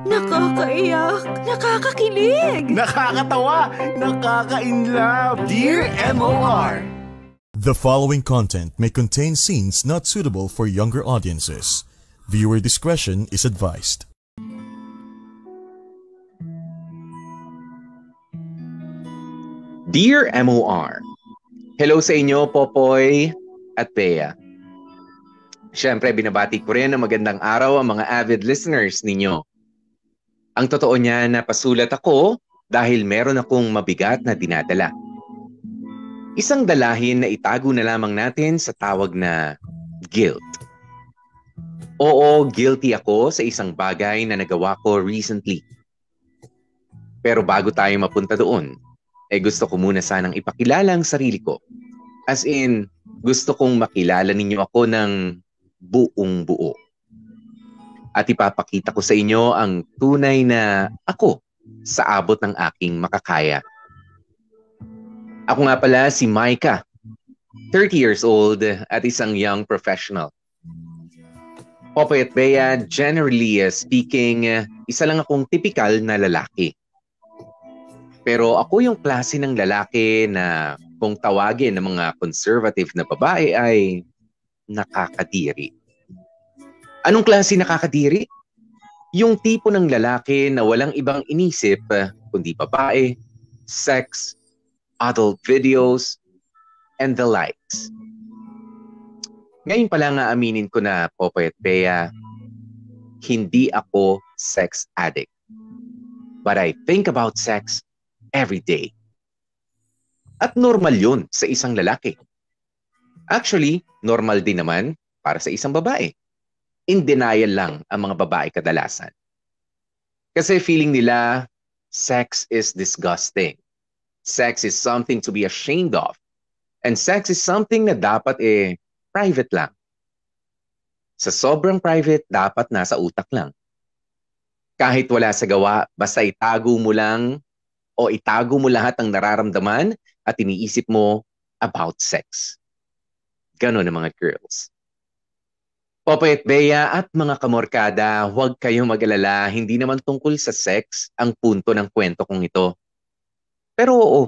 Nakakaiyak, nakakakilig, nakakatawa, nakaka-inlove. Dear MOR! The following content may contain scenes not suitable for younger audiences. Viewer discretion is advised. Dear MOR, hello sa inyo, Popoy at Bea. Siyempre, binabati ko rin ng magandang araw ang mga avid listeners ninyo. Ang totoo niya, napasulat ako dahil meron akong mabigat na dinadala. Isang dalahin na itago na lamang natin sa tawag na guilt. Oo, guilty ako sa isang bagay na nagawa ko recently. Pero bago tayo mapunta doon, gusto ko muna sanang ipakilala ang sarili ko. As in, gusto kong makilala ninyo ako ng buong buo. At ipapakita ko sa inyo ang tunay na ako sa abot ng aking makakaya. Ako nga pala si Micah, 30 years old at isang young professional. Popoy at Bea, generally speaking, isa lang akong tipikal na lalaki. Pero ako yung klase ng lalaki na kung tawagin ng mga conservative na babae ay nakakadiri. Anong klase nakakadiri? Yung tipo ng lalaki na walang ibang inisip kundi babae, sex, adult videos, and the likes. Ngayon pala nga aminin ko na, Popoy at Bea, hindi ako sex addict. But I think about sex every day. At normal yun sa isang lalaki. Actually, normal din naman para sa isang babae. In denial lang ang mga babae kadalasan. Kasi feeling nila, sex is disgusting. Sex is something to be ashamed of. And sex is something na dapat private lang. Sa sobrang private, dapat nasa utak lang. Kahit wala sa gawa, basta itago mo lang o itago mo lahat ng nararamdaman at iniisip mo about sex. Ganon ang mga girls. Popoy at Bea at mga kamorkada, huwag kayong mag-alala, hindi naman tungkol sa sex ang punto ng kwento kong ito. Pero oo,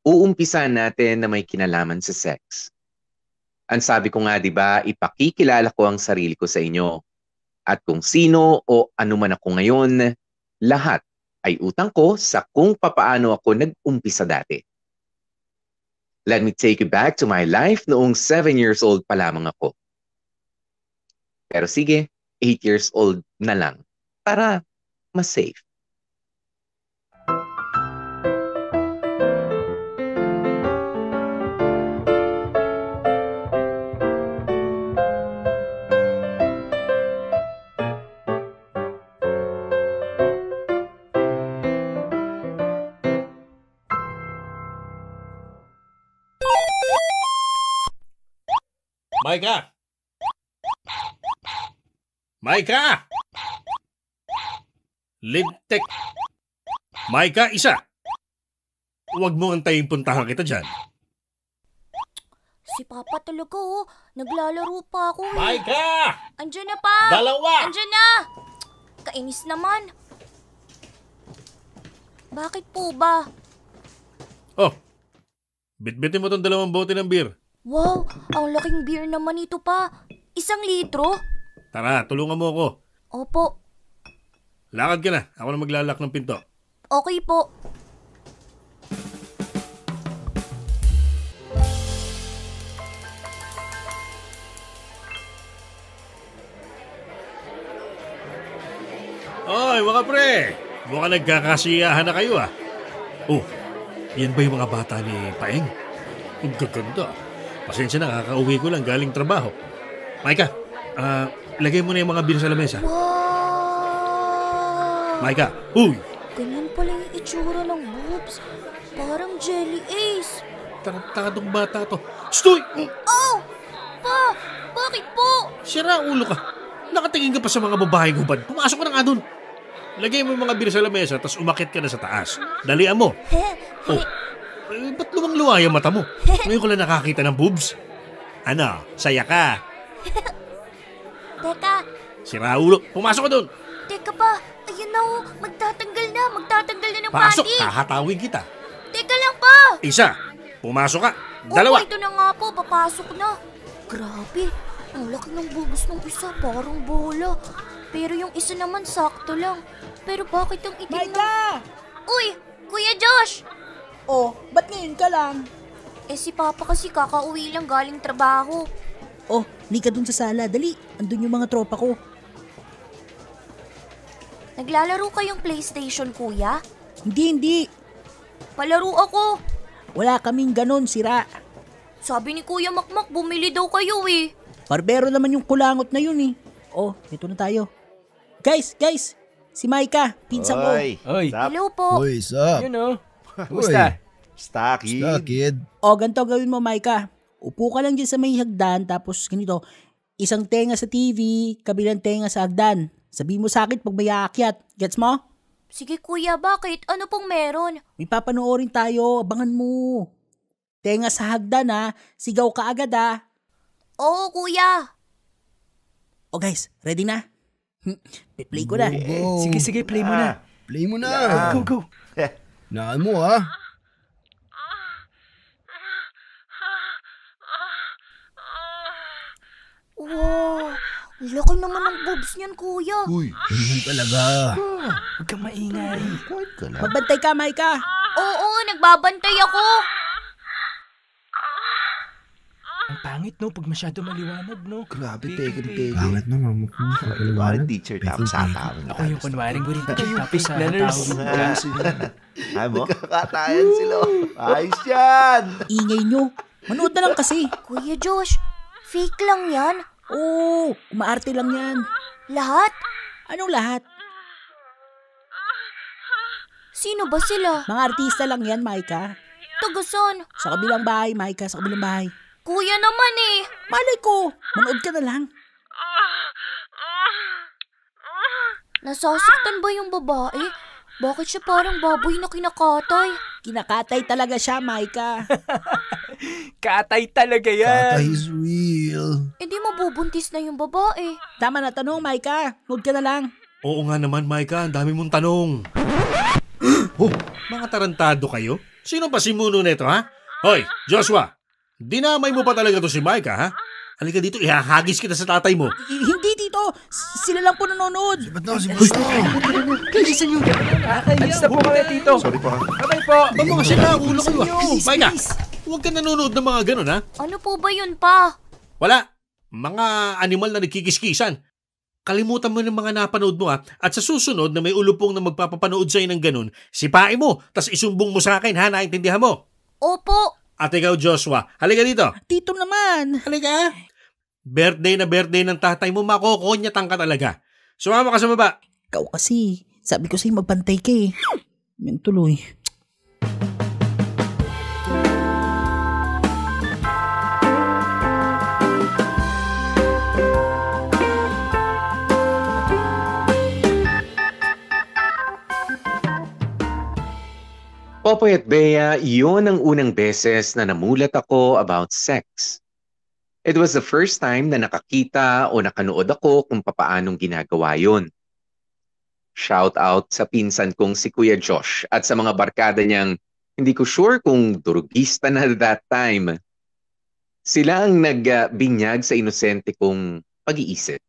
uumpisan natin na may kinalaman sa sex. Ang sabi ko nga, di ba, ipakikilala ko ang sarili ko sa inyo. At kung sino o ano man ako ngayon, lahat ay utang ko sa kung papaano ako nag-umpisa dati. Let me take you back to my life noong 7 years old pa lamang ako. Pero sige, 8 years old na lang para mas safe. Micah! Micah! Lintek! Micah, isa! Huwag mo antayin puntahan kita dyan. Si Papa talaga naglalaro pa ako Micah! Andyan na pa! Dalawa! Andyan na! Kainis naman. Bakit po ba? Oh, bitbitin mo tong 2 bote ng beer. Wow, ang laking beer naman ito pa. 1 litro? Tara, tulungan mo ako. Opo. Lakad ka na. Ako na maglalak ng pinto. Okay po. Oy, mga pre! Mukhang nagkakasiyahan na kayo Oh, yan ba yung mga bata ni Paeng? Ang gaganda. Pasensya na, kakauwi ko lang galing trabaho. Micah, lagay mo na yung mga beer sa lamesa. Wow! Micah, huy! Ganyan pala yung itsura ng boobs. Parang jelly ace. Tarantadong bata to. Stoy! Oh! Pa! Bakit po? Sira ulo ka. Nakatingin ka pa sa mga babaeng hubad. Pumasok ka na nga dun. Lagay mo yung mga beer sa lamesa, tapos umakit ka na sa taas. Dalian mo. Oh, ba't luwang-luwa yung mata mo? Ngayon ko lang nakakita ng boobs. Ano, saya ka? Teka. Sira ulo. Pumasok ka dun. Teka pa. Ay, Ayan na oh, magtatanggal na ng Pasok, panty. hahatawin kita. Teka lang pa. Isa, pumasok ka. Dalawa. Opo, ito na nga po, papasok na. Grabe, ang laki ng bubos ng isa, parang bola. Pero yung isa naman sakto lang. Pero bakit ang itim Maika! Uy, Kuya Josh! Oh, ba't ngayon ka lang? Eh si Papa kasi kakauwi lang galing trabaho. Oh, lika dun sa sala. Dali, andun yung mga tropa ko. Naglalaro kayong PlayStation, Kuya? Hindi. Palaro ako. Wala kaming ganon, sira. Sabi ni Kuya Makmak, bumili daw kayo eh. Barbero naman yung kulangot na yun eh. Oh, ito na tayo. Guys, si Maika, pinsan ko. Oy. Hello po. Uy, sup? You know. Kumusta? Stocky. Basta, kid. O, ganito gawin mo, Maika. Upo ka lang dyan sa may hagdan, tapos ganito, isang tenga sa TV, kabilang tenga sa hagdan. Sabihin mo sa akin pag may aakyat. Gets mo? Sige Kuya, bakit? Ano pong meron? May papanoorin tayo, abangan mo. Tenga sa hagdan ha, sigaw ka agad ha. Oo, Kuya. O guys, ready na? Play ko na. Go. Sige, play mo na. Play mo na. Go. Naan mo, ha? Wow, laki naman ng boobs niyan, Kuya. Uy, ganyan talaga. Huwag kang maingay. Quiet ka lang. Magbantay ka, Maika. Oo, nagbabantay ako. Ang pangit, no? Pag masyado maliwanag, no? Grabe, peke. Pangit na, mama ko. Parang teacher tapos satawin. Ako yung kunwaring gurita. Tapos sa tawag. Ay mo? Nakakatayan sila. Ayos yan! Ingay nyo. Manood na lang kasi. Kuya Josh, fake lang yan. Oo, umaarte lang yan. Lahat? Anong lahat? Sino ba sila? Mga artista lang yan, Maika. Tagasan? Sa kabilang bahay, Maika, sa kabilang bahay. Kuya naman eh. Malay ko, manood ka na lang. Nasasaktan ba yung babae? Bakit siya parang baboy na kinakatay? Kinakatay talaga siya, Maika. Katay talaga yan. Kata is real. Eh di mabubuntis na yung babae. Tama na tanong, Maika. Manood ka na lang. Oo nga naman, Maika. Ang dami mong tanong. Mga tarantado kayo? Sino ba si Muno nito, ha? Hoy, Joshua. Dinamay mo pa talaga to si Maika, ha? Halika dito, ihahagis kita sa tatay mo. Hindi dito. Sila lang po nanonood. Ba't na kasi gusto? Kalisan nyo. Alis na po kami, Tito. Sorry po. Bye po. Ba't mga sila? Ulo kayo, ha? Maika, huwag ka nanonood ng mga ganun, ha? Ano po ba yun pa? Wala. Mga animal na nagkikiskisan. Kalimutan mo ng mga napanood mo, ha? At sa susunod na may ulupong na magpapapanood sa'yo ng ganun, sipain mo, tas isumbong mo sa akin, ha? Naintindihan mo? Opo. At ikaw, Joshua, halika dito. Tito naman. Halika. Birthday na birthday ng tatay mo, makokonyatan ka talaga. Sumama ka sa baba. Ikaw kasi. Sabi ko sa'yo magbantay ka eh. Yan tuloy. Popoy at Bea, yun ang unang beses na namulat ako about sex. It was the first time na nakakita o nakanood ako kung papaanong ginagawa yun. Shout out sa pinsan kong si Kuya Josh at sa mga barkada niyang hindi ko sure kung durugista na that time. Sila ang nagbinyag sa inosente kong pag-iisip.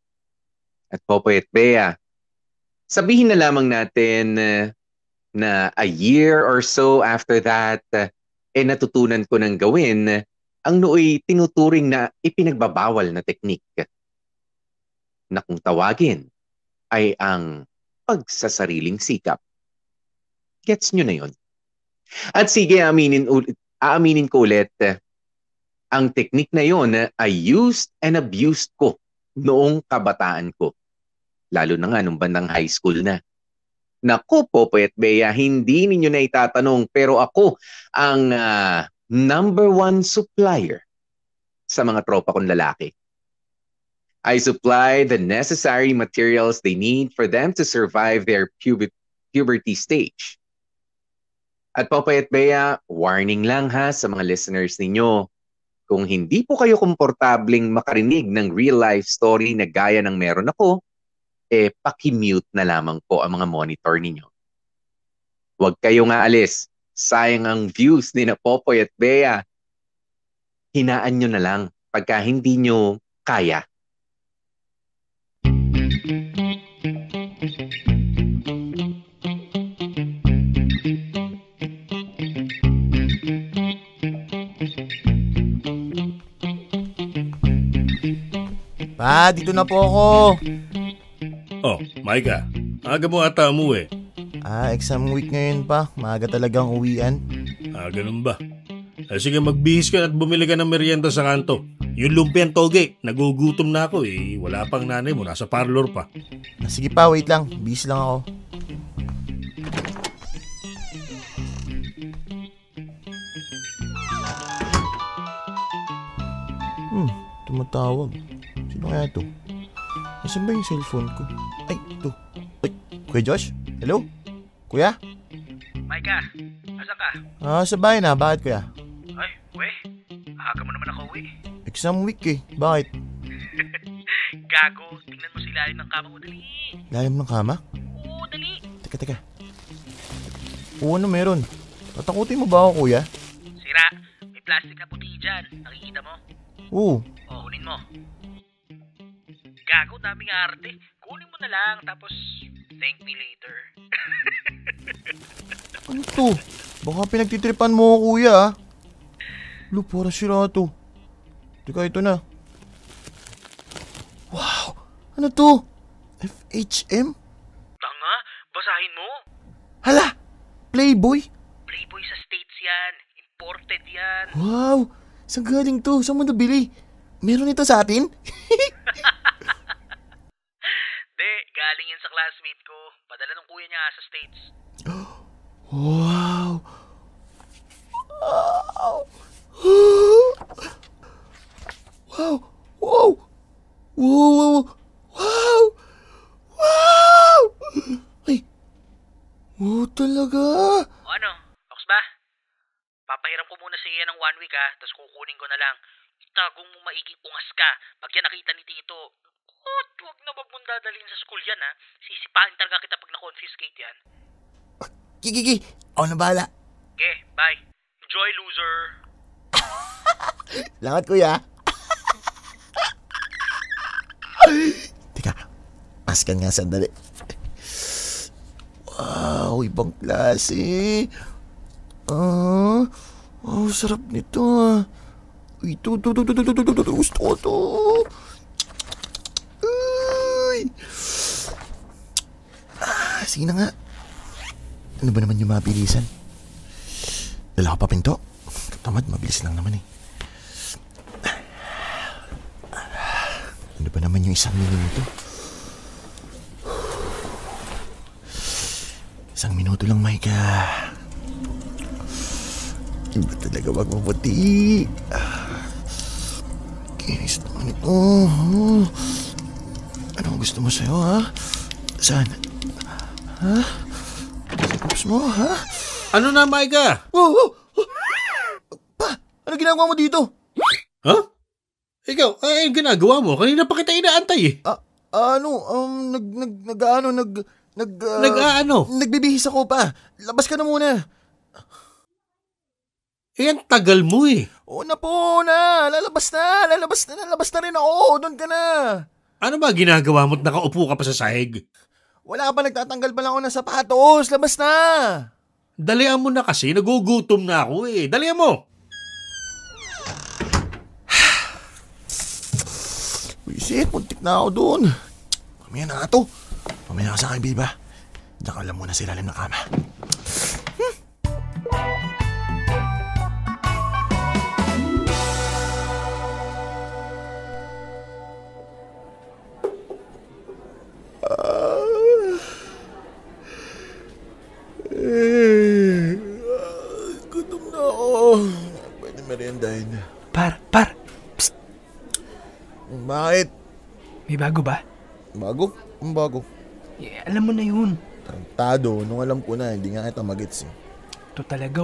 At Popoy at Bea, sabihin na lamang natin na a year or so after that, natutunan ko ng gawin ang nooy tinuturing na ipinagbabawal na teknik. Na kung tawagin ay ang pagsasariling sikap. Gets nyo na yun? At sige, aaminin ko ulit, ang teknik na yun ay used and abused ko noong kabataan ko. Lalo na nga nung bandang high school na. Naku, Popoy at Bea, hindi ninyo na itatanong pero ako ang number one supplier sa mga tropa kong lalaki. I supply the necessary materials they need for them to survive their puberty stage. At Popoy at Bea, warning lang ha sa mga listeners ninyo. Kung hindi po kayo komportabling makarinig ng real life story na gaya ng meron ako, paki-mute na lamang po ang mga monitor ninyo. Huwag kayong aalis. Sayang ang views ni na Popoy at Bea. Hinaan nyo na lang pagka hindi nyo kaya. Pa, dito na po ako. Oh, Micah. Aga mo ata umuwi. Exam week ngayon pa. Maaga talagang uwian. Ganun ba? Sige, magbihis ka at bumili ka ng merienda sa kanto. Yung lumpiang toge, nagugutom na ako eh. Wala pang nanay mo, nasa parlor pa. Sige pa, wait lang. Busy lang ako. Tumatawag. Sino kaya to? Nasaan ba yung cellphone ko? Ay, ito. Ay, Kuya Josh? Hello? Kuya? Micah, asa ka? Sa bahay na. Bakit, Kuya? Ay, aga mo naman nakauwi. Exam week eh. Bakit? Gago, tingnan mo sa ilalim ng kama mo, dali. Lalim ng kama? Oo, dali. Teka. Oo, ano meron? Tatakutin mo ba ako, Kuya? Sira, may plastic na puti dyan. Nakikita mo? Oo. Kunin mo. Gago, daming arte. Kunin mo na lang, tapos thank me later. Ano to? Baka pinagtitripan mo ako, Kuya. Para sira to. Teka, ito na. Wow! Ano to? FHM? Tanga, basahin mo. Hala! Playboy? Playboy sa States yan. Imported yan. Wow! Saan galing to? Saan mo nabili? Meron ito sa atin? Galing yan sa classmate ko. Padala ng kuya niya sa States. Wow! Wow! Wow! Wow! Wow! Wow! Ay! Wow talaga! O ano? Ox ba? Papahiram ko muna sa iya ng 1 week tapos kukunin ko na lang. Itagong mo maiging ungas ka. Pag yan nakita ni Tito, huwag na wag mong dadalhin sa school yan Sisipain talaga kita pag na-confiscate yan. Kiki! Ako na bahala. Okay, bye. Enjoy, loser. Salamat, Kuya. Teka, paskan nga sandali. Wow, ibang klase. Sarap nito Ito. Gusto ko to. Sige na nga. Ano ba naman yung mabilisan? Dala ko pa pinto. Tamad, mabilis lang naman eh. Ano ba naman yung 1 minuto? 1 minuto lang, Micah. Iba talaga wag mabuti. Kinis naman ito. Anong gusto mo sa'yo, Saan? Sa mo, Ano na, Micah? Pa, ano ginagawa mo dito? Ikaw, ginagawa mo? Kanina pa kita inaantay Nagbibihis ako pa. Labas ka na muna. Ang tagal mo eh. Oo na po na. Lalabas na rin ako. Doon ka na. Ano ba ginagawa mo at nakaupo ka pa sa sahig? Wala ka pa, nagtatanggal pa lang ako ng sapatos. Labas na. Dalian mo na kasi. Nagugutom na ako eh. Dalian mo. Wisit, puntik na ako doon. Mamaya na nga to. Mamaya na ka sa kay Biba. Diyan ka lang muna sa ilalim ng kama. Gutom na ako. Pwede meriendahin. Par. Psst. Bakit? May bago ba? Bago? Ang bago? Alam mo na yun. Tarantado. Nung alam ko na, hindi nga kita magets Ito talaga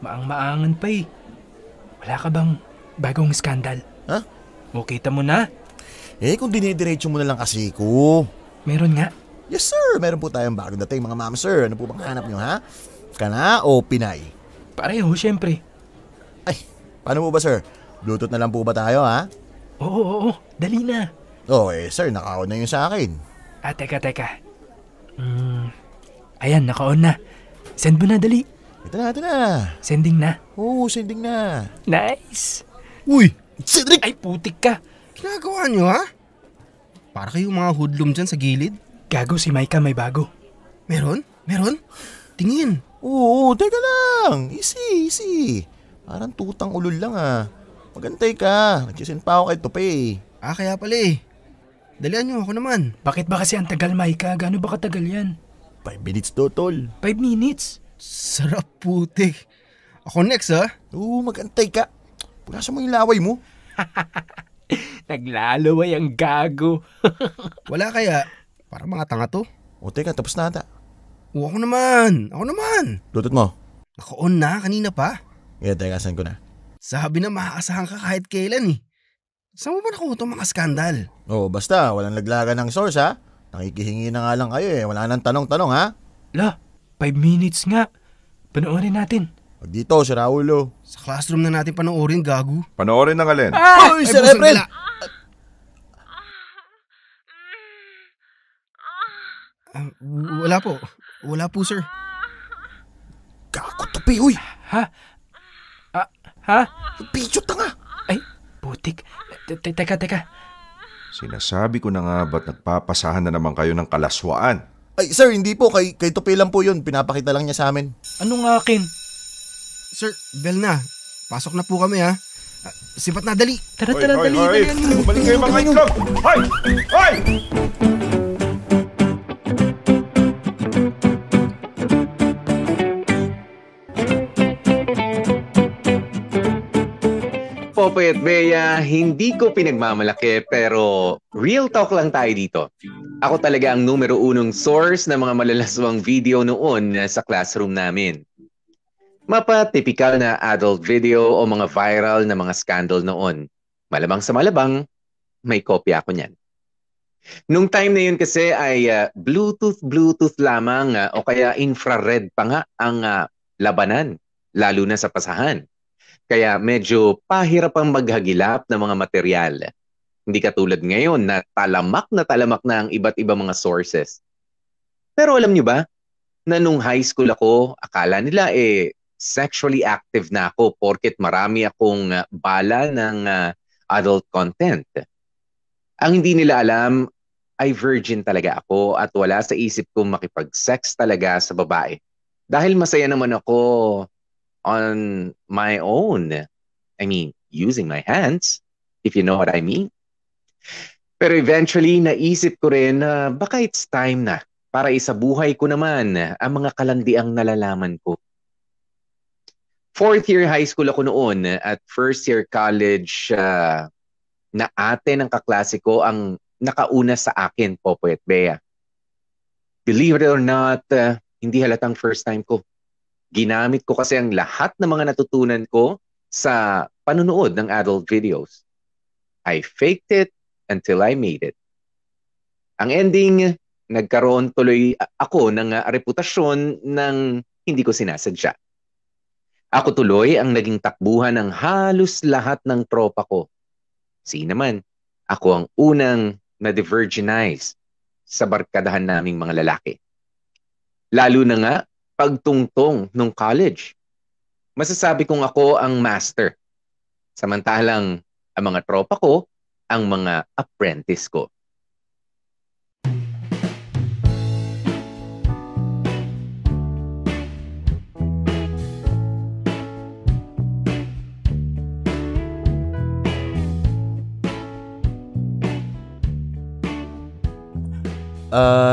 Maang-maangan pa eh. Wala ka bang bagong skandal? Ha? O kita mo na? Kung dinidiretso mo na lang kasi ko. Meron nga. Yes sir, meron po tayong bagong dating mga ma'am sir. Ano po bang hanap nyo ha? Kana o Pinay? Pareho, syempre. Ay, paano po ba sir? Bluetooth na lang po ba tayo ha? Oo, dali na. Sir, naka-on na yun sa akin. Teka. Ayan, naka-on na. Send mo na, dali. Ito na. Sending na. Oo, sending na. Nice. Uy, Cedric! Ay, putik ka. ginagawa nyo ha? Para kayong mga hoodlum dyan sa gilid. Gago, si Micah may bago. Meron? Tingin. Oo, teka lang. Easy. Parang tutang ulol lang Magantay ka. Nagsisend pa ako kay Tope. Kaya pala eh. Dalian nyo ako naman. Bakit ba kasi ang tagal, Micah? Gaano ba katagal yan? 5 minutes to, tol. 5 minutes? Sarap putik. Ako next ha? Oo, magantay ka. Punasan mo yung laway mo. Naglalaway ang gago. Wala kaya? Para mga tanga to. Teka, tapos na ata. Ako naman. Bluetooth mo. Naka-on na kanina pa. Teka, send ko na. Sabi na makakasahan ka kahit kailan eh. Saan mo ba nakuha itong mga skandal? Basta, walang laglagan ng source Nakikihingi na nga lang kayo Wala nang tanong-tanong La, 5 minutes nga. Panoorin natin. Pag dito, si Raulo. Sa classroom na natin panoorin, gago. Panoorin ng alin? Ay, Sir Efren! Wala po, sir. Gago, Tope, uy! Ha? Picho, tanga! Ay, putik. Teka. Sinasabi ko na nga ba't nagpapasahan na naman kayo ng kalaswaan? Ay, sir, hindi po. Kay Tope lang po yun. Pinapakita lang niya sa amin. Anong akin? Sir, bell na. Pasok na po kami ha. Sipat na, dali. Tara, dali. Bumalik kayo mga itlog! Hoy! Popoy at Bea, hindi ko pinagmamalaki pero real talk lang tayo dito. Ako talaga ang numero unong source ng mga malalaswang video noon sa classroom namin. Mapa-typical na adult video o mga viral na mga scandal noon. Malamang sa malabang, may kopya ako niyan. Nung time na yun kasi ay Bluetooth lamang o kaya infrared pa nga ang labanan, lalo na sa pasahan. Kaya medyo pahirap ang maghagilap ng mga material. Hindi katulad ngayon na talamak na ang iba't ibang mga sources. Pero alam niyo ba, na nung high school ako, akala nila sexually active na ako porket marami akong bala ng adult content. Ang hindi nila alam ay virgin talaga ako at wala sa isip kong makipag-sex talaga sa babae. Dahil masaya naman ako on my own. I mean, using my hands, if you know what I mean. Pero eventually, naisip ko rin na baka it's time na para isabuhay ko naman ang mga kalandiang nalalaman ko. 4th year high school ako noon at 1st year college na ate ng kaklase ko ang nakauna sa akin, Popoy at Bea. Believe it or not, hindi halatang first time ko. Ginamit ko kasi ang lahat ng mga natutunan ko sa panunood ng adult videos. I faked it until I made it. Ang ending, nagkaroon tuloy ako ng reputasyon ng hindi ko sinasadya. Ako tuloy ang naging takbuhan ng halos lahat ng tropa ko. Naman, ako ang unang na-virginize sa barkadahan naming mga lalaki. Lalo na nga, pagtungtong nung college. Masasabi kong ako ang master. Samantalang ang mga tropa ko, ang mga apprentice ko.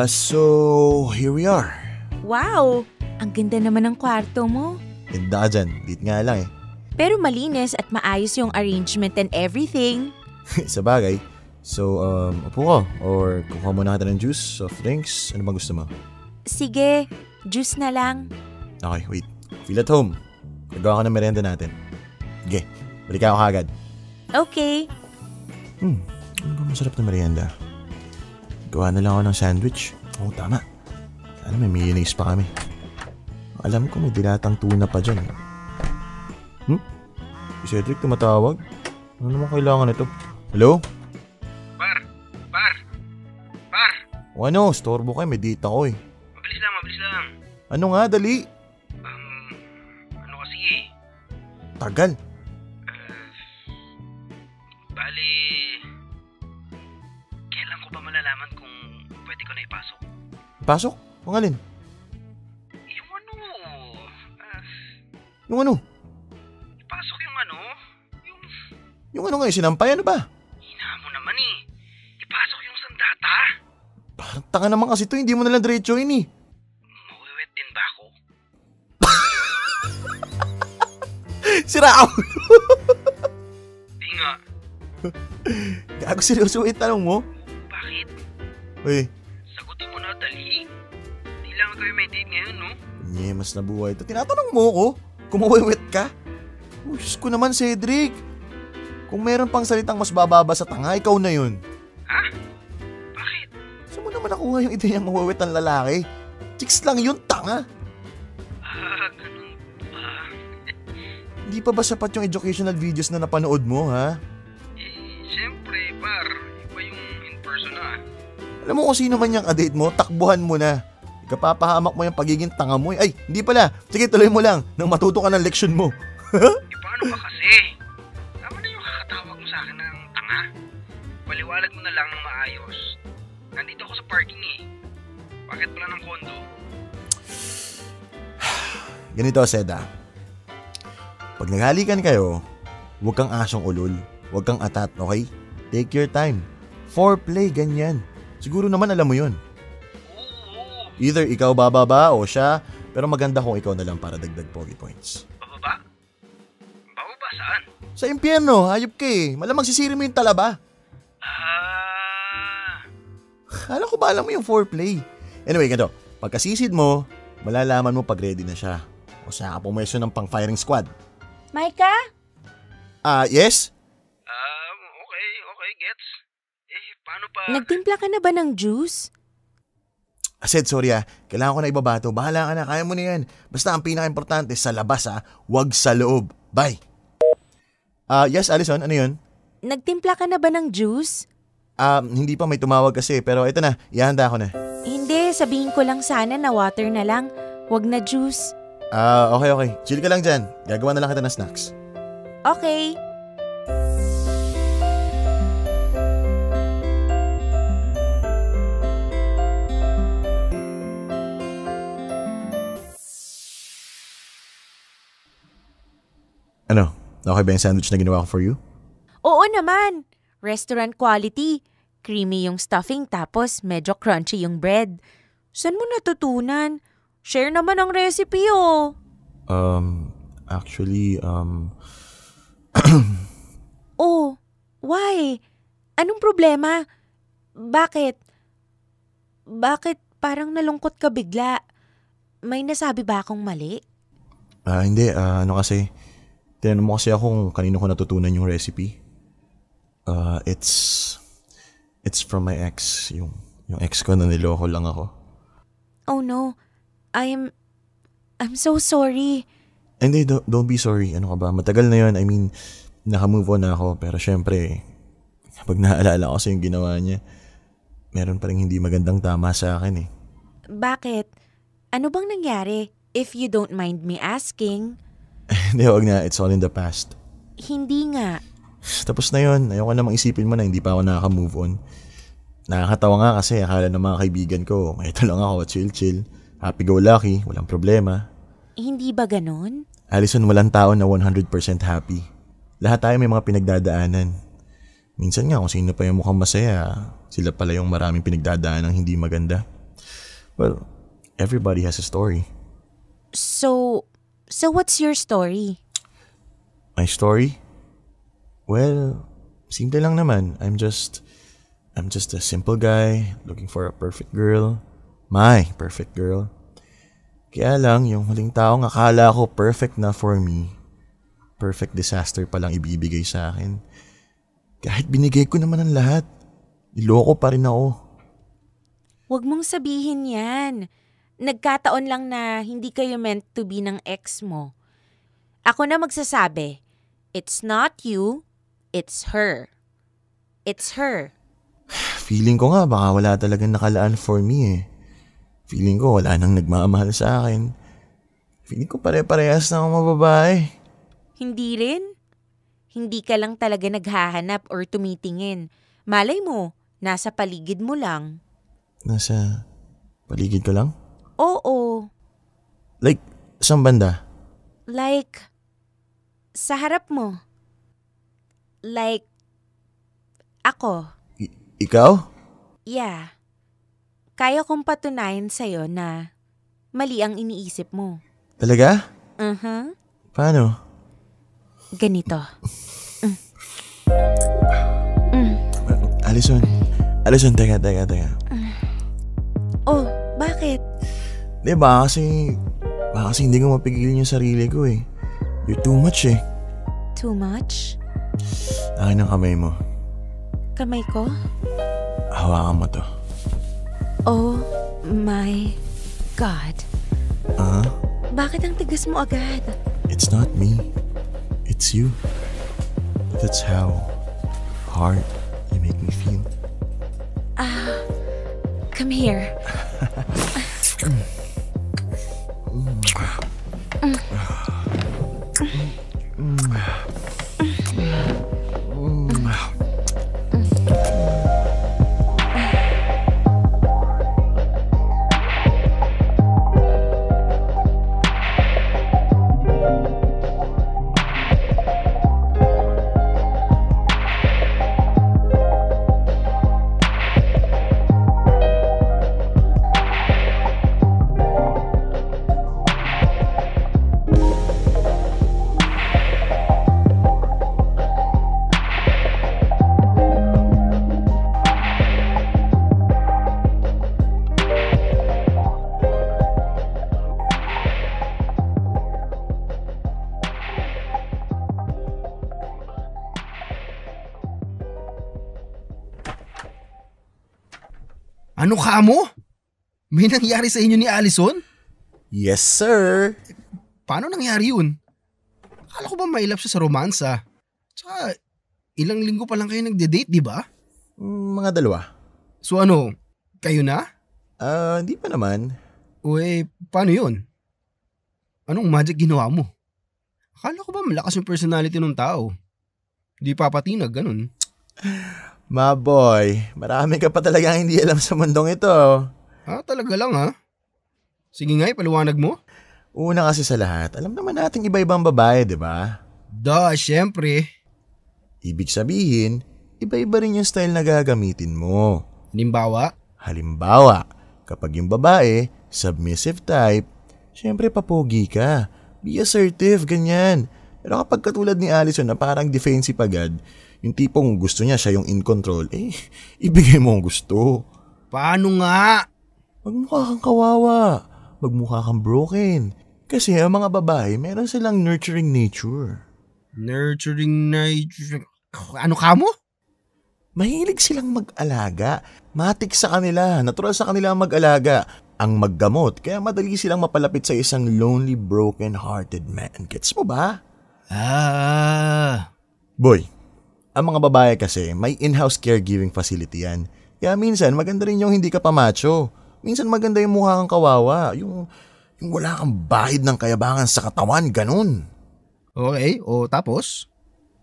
So here we are. Wow! Ang ganda naman ng kwarto mo. Ganda ka dyan. Lit nga lang Pero malinis at maayos yung arrangement and everything. Sa bagay. So, upo ka. Or kukuha muna kita ng juice, soft drinks. Ano bang gusto mo? Sige, juice na lang. Okay, wait. Feel at home. Gagawa ka ng merienda natin. Sige, balik ako kagad. Okay. Ano ba masarap na merienda? Gawa na lang ako ng sandwich. Oo, tama. Sana may mayonnaise pa kami. Alam ko may dilatang tuna pa dyan. Si Cedric tumatawag? Ano naman kailangan ito? Hello? Par! O ano, storbo kayo, may data ko eh. Mabilis lang. Ano nga, dali? Ano kasi Tagal. Bali, kailan ko ba malalaman kung pwede ko na ipasok? Pasok? Pangalin? Yung ano? Ipasok Yung ano ngayon, sinampay, ano ba? Hina mo naman ipasok yung sandata. Parang tanga naman kasi ito, hindi mo nalang diretsuhin eh. Mawiwit din ba ako? Sira ako. Di nga. Gago, seryoso yung tanong mo? Bakit? Uy. Sagutin mo na, dali. Di lang tayo may date ngayon, no? Mas nabuhay ito. Tinatanong mo ko kung mawiwit ka? Oh, Diyos ko naman, Cedric. Kung meron pang salitang mas bababa sa tanga, ikaw na yun. Ha? Bakit? Saan mo naman nakuha yung ideyang mawiwit ang lalaki? Chicks lang yun, tanga. Ganun ba? Hindi pa ba sapat yung educational videos na napanood mo, ha? Siyempre, par. Iba yung in person na. Alam mo kung sino man yung kadate mo, takbuhan mo na. Ikapapahamak mo yung pagiging tanga mo. Ay, hindi pala. Sige, tuloy mo lang nang matuto ka ng leksyon mo. Paano ba kasi? Tama na yung kakatawag mo sa akin ng tanga. Paliwalag mo na lang ng maayos. Nandito ako sa parking Bakit pala ng kondo? Ganito, Seda. Pag naghalikan kayo, huwag kang asong ulol. Huwag kang atat, okay? Take your time. Foreplay, ganyan. Siguro naman alam mo yun. Either ikaw bababa o siya, pero maganda kung ikaw na lang para dagdag pogi points. Bababa? Bababa saan? Sa impyerno, hayop ka eh. Malamang sisiri mo yung talaba. Kala ko ba alam mo yung foreplay? Anyway, ganito. Pagkasisid mo, malalaman mo pag ready na siya. O saka pumeso ng pang firing squad. Micah? Yes? Okay, gets. Paano pa? Nagtimpla ka na ba ng juice? Sid, sorry kailangan ko na ibabato. Bahala ka na, kaya mo na yan. Basta ang pinaka-importante sa labas wag sa loob. Bye. Yes, Allison, ano yun? Nagtimpla ka na ba ng juice? Hindi pa, may tumawag kasi, pero ito na, ihanda ko na. Hindi, sabihin ko lang sana na water na lang. Wag na juice. Okay. Chill ka lang dyan. Gagawa na lang kita ng snacks. Okay. Ano? Okay ba yung sandwich na ginawa ko for you? Oo naman. Restaurant quality. Creamy yung stuffing tapos medyo crunchy yung bread. Saan mo natutunan? Share naman ang recipe Actually, Oh, why? Anong problema? Bakit parang nalungkot ka bigla? May nasabi ba akong mali? Hindi. Ano kasi, tinanong mo kasi ako kung kanino ko natutunan yung recipe. It's from my ex. Yung ex ko na niloko lang ako. Oh no. I'm so sorry. Hindi, don't be sorry. Ano ka ba? Matagal na yun. I mean, naka-move on na ako. Pero syempre, kapag naaalala ko sa yung ginawa niya, meron pa rin hindi magandang tama sa akin Bakit? Ano bang nangyari? If you don't mind me asking. Hindi, wag na. It's all in the past. Hindi nga. Tapos na yun. Ayoko namang isipin mo na hindi pa ako nakaka-move on. Nakakatawa nga kasi akala ng mga kaibigan ko, ito lang ako, chill. Happy-go-lucky, walang problema. Hindi ba ganun? Allison, walang tao na 100% happy. Lahat tayo may mga pinagdadaanan. Minsan nga kung sino pa yung mukhang masaya, sila pala yung maraming pinagdadaanan ng hindi maganda. Well, everybody has a story. So what's your story? My story? Well, simple lang naman. I'm just a simple guy looking for a perfect girl. My perfect girl. Kaya lang, yung huling taong akala ko perfect na for me, perfect disaster palang ibibigay sa akin. Kahit binigay ko naman ang lahat, niloko pa rin ako. Huwag mong sabihin yan. Nagkataon lang na hindi kayo meant to be ng ex mo. Ako na magsasabi, it's not you, it's her. It's her. Feeling ko nga baka wala talagang nakalaan for me eh. Feeling ko wala nang nagmamahal sa akin. Feeling ko pare-parehas na akong mababae. Hindi rin. Hindi ka lang talaga naghahanap or tumitingin. Malay mo, nasa paligid mo lang. Nasa paligid ko lang? Oo. Like, saan banda? Like, sa harap mo. Like, ako. Ikaw? Yeah. Kaya kong patunayan sa'yo na mali ang iniisip mo. Talaga? Paano? Ganito. Alison, teka. Oh, bakit? Di ba kasi hindi ko mapigilin yung sarili ko eh. You're too much eh. Too much? Akin ang kamay mo. Kamay ko? Hawakan mo to. Oh my God. Bakit ang tigas mo agad? It's not me. It's you. That's how hard you make me feel. Come here. Ano ka mo? May nangyari sa inyo ni Allison? Yes, sir. Paano nangyari yun? Akala ko ba mailap siya sa romansa? Tsaka, ilang linggo pa lang kayo nagde-date, di ba? Mga 2. So ano, kayo na? Hindi pa naman. O paano yun? Anong magic ginawa mo? Akala ko ba malakas yung personality ng tao? Di papatinag, ganun. Ma boy, marami ka pa talaga hindi alam sa mundong ito. Talaga lang ha? Sige nga, paliwanag mo. Una kasi sa lahat, alam naman natin iba-ibang babae, di ba? Syempre. Ibig sabihin, iba-iba rin yung style na gagamitin mo. Halimbawa, kapag yung babae, submissive type, syempre papogi ka. Be assertive, ganyan. Pero kapag katulad ni Allison na parang defensive agad, yung tipong gusto niya siya yung in control, ibigay mo ang gusto. Paano nga? Magmukha kang kawawa. Magmukha kang broken. Kasi ang mga babae, meron silang nurturing nature. Nurturing nature? Ano ka mo? Mahilig silang mag-alaga. Matik sa kanila. Natural sa kanila ang mag-alaga. Ang maggamot. Kaya madali silang mapalapit sa isang lonely, broken-hearted man. Gets mo ba? Boy, ang mga babae kasi may in-house caregiving facility yan. Kaya minsan maganda rin yung hindi ka pa macho. Minsan maganda yung mukha kang kawawa. Yung wala kang bahid ng kayabangan sa katawan, ganun. Okay, tapos?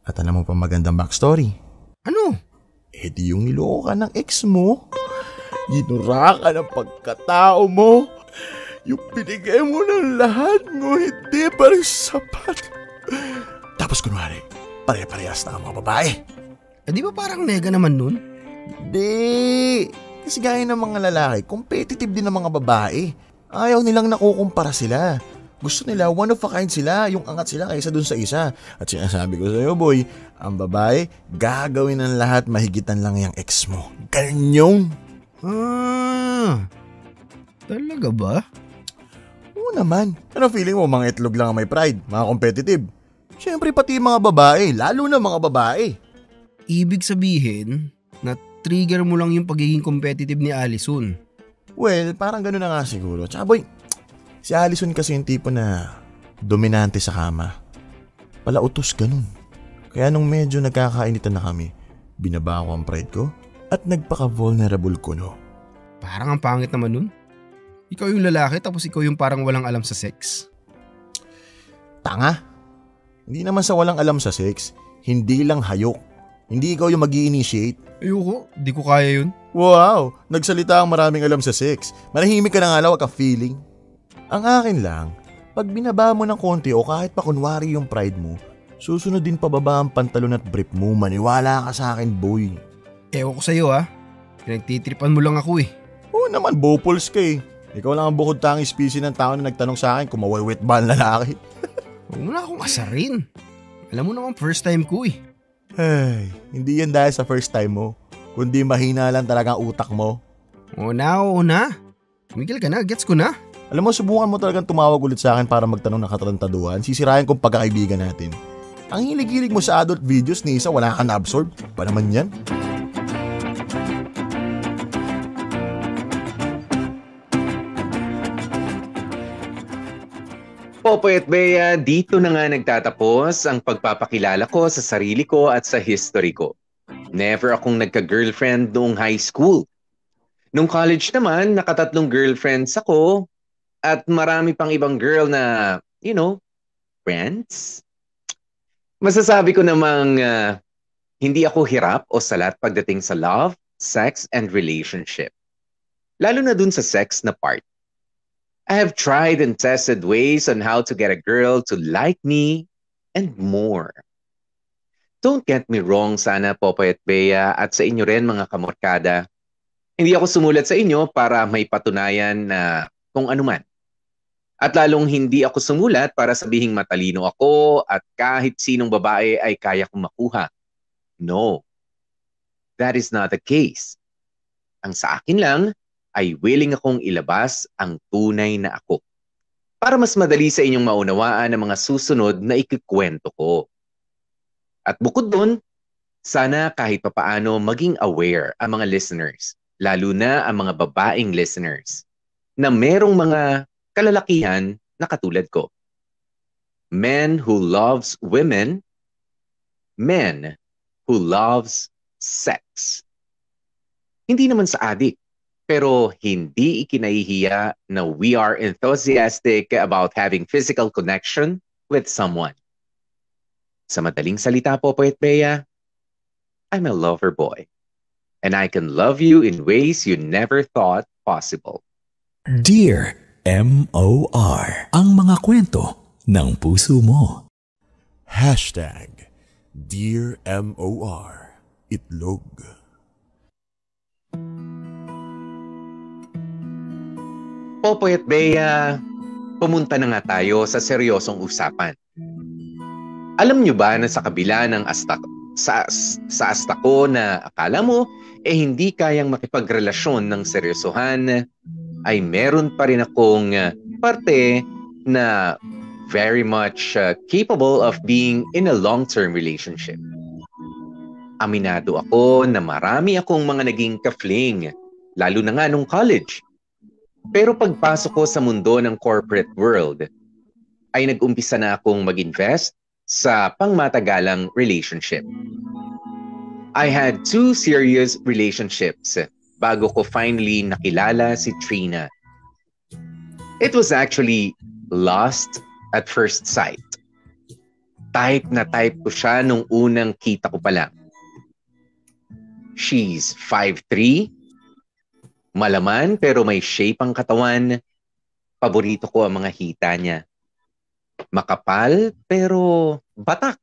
At alam mo pa magandang backstory. Ano? Di yung niloko ka ng ex mo. Ginura ka ng pagkatao mo. Yung binigay mo ng lahat mo, hindi pa rin sapat. Tapos kunwari, pare-parehas na ang mga babae. Di ba parang nega naman nun? Di. Kasi gaya ng mga lalaki, competitive din ng mga babae. Ayaw nilang nakukumpara sila. Gusto nila one of a kind sila, yung angat sila kaysa dun sa isa. At sinasabi ko sa'yo boy, ang babae, gagawin ng lahat mahigitan lang yung ex mo. Ganyan. Talaga ba? Oo naman. Ano feeling mo, mga itlog lang ang may pride, mga competitive? Siyempre pati mga babae, lalo na mga babae. Ibig sabihin, na-trigger mo lang yung pagiging competitive ni Allison. Well, parang gano'n na nga siguro. Tsaka boy, si Allison kasi yung tipo na dominante sa kama. Palautos ganun. Kaya nung medyo nagkakainitan na kami, binaba ko ang pride ko at nagpaka-vulnerable ko, no. Parang ang pangit naman nun. Ikaw yung lalaki tapos ikaw yung parang walang alam sa sex. Tanga. Hindi naman sa walang alam sa sex. Hindi lang hayok. Hindi ikaw yung mag-i-initiate. Ayoko, di ko kaya yun. Wow, nagsalita ang maraming alam sa sex. Manahimik ka na nga lang, wag ka feeling. Ang akin lang, pag binaba mo ng konti o kahit pa kunwari yung pride mo, susunod din pababa ang pantalon at brief mo. Maniwala ka sa akin, boy. Ewan ko sa'yo Pinagtitripan mo lang ako eh. Oo naman, bopols ka eh. Ikaw lang ang bukod tanging species ng tao na nagtanong sa akin kung mawawit ba ang lalaki. Huwag mo na akong asarin. Alam mo naman first time ko eh. Ay, hindi yan dahil sa first time mo, kundi mahina lang talaga ang utak mo. Oo na. Miguel ka na, gets ko na. Alam mo, subukan mo talagang tumawag ulit sa akin para magtanong ng katarantaduhan. Sisirayan kong pagkakaibigan natin. Ang hilig-hilig mo sa adult videos ni isa, wala ka na-absorb. Pa naman yan? Popoy at Bea, dito na nga nagtatapos ang pagpapakilala ko sa sarili ko at sa history ko. Never akong nagka-girlfriend noong high school. Nung college naman, nakatatlong girlfriends ako at marami pang ibang girl na, friends. Masasabi ko namang hindi ako hirap o salat pagdating sa love, sex, and relationship. Lalo na dun sa sex na part. I have tried and tested ways on how to get a girl to like me and more. Don't get me wrong sana, Popoy at Bea, at sa inyo rin mga kamorkada. Hindi ako sumulat sa inyo para may patunayan na kung anuman. At lalong hindi ako sumulat para sabihing matalino ako at kahit sinong babae ay kaya kong makuha. No, that is not the case. Ang sa akin lang, ay willing akong ilabas ang tunay na ako. Para mas madali sa inyong maunawaan ang mga susunod na ikikwento ko. At bukod dun, sana kahit papaano maging aware ang mga listeners, lalo na ang mga babaeng listeners, na merong mga kalalakihan na katulad ko. Men who loves women, men who loves sex. Hindi naman sa adik. Pero hindi ikinahihiya na we are enthusiastic about having physical connection with someone. Sa madaling salita, Popoy at Bea, I'm a lover boy. And I can love you in ways you never thought possible. Dear M.O.R. Ang mga kwento ng puso mo. Hashtag Dear M.O.R. Itlog. Popoy at Bea, pumunta na nga tayo sa seryosong usapan. Alam nyo ba na sa kabila ng sa asta ko na akala mo hindi kayang makipagrelasyon ng seryosohan, ay meron pa rin akong parte na very much capable of being in a long-term relationship. Aminado ako na marami akong mga naging ka-fling, lalo na nga nung college. Pero pagpasok ko sa mundo ng corporate world, ay nag-umpisa na akong mag-invest sa pangmatagalang relationship. I had 2 serious relationships bago ko finally nakilala si Trina. It was actually lost at first sight. Type na type ko siya nung unang kita ko pa lang. She's 5'3", malaman pero may shape ang katawan. Paborito ko ang mga hita niya. Makapal pero batak.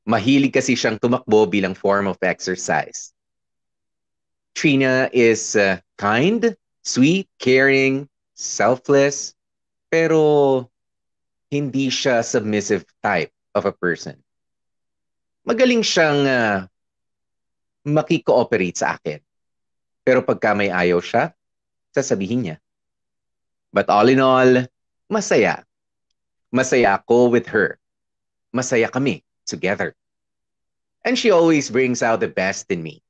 Mahilig kasi siyang tumakbo bilang form of exercise. Trina is kind, sweet, caring, selfless, pero hindi siya submissive type of a person. Magaling siyang makikooperate sa akin. Pero pagka may ayaw siya, sasabihin niya. But all in all, masaya. Masaya ako with her. Masaya kami together. And she always brings out the best in me.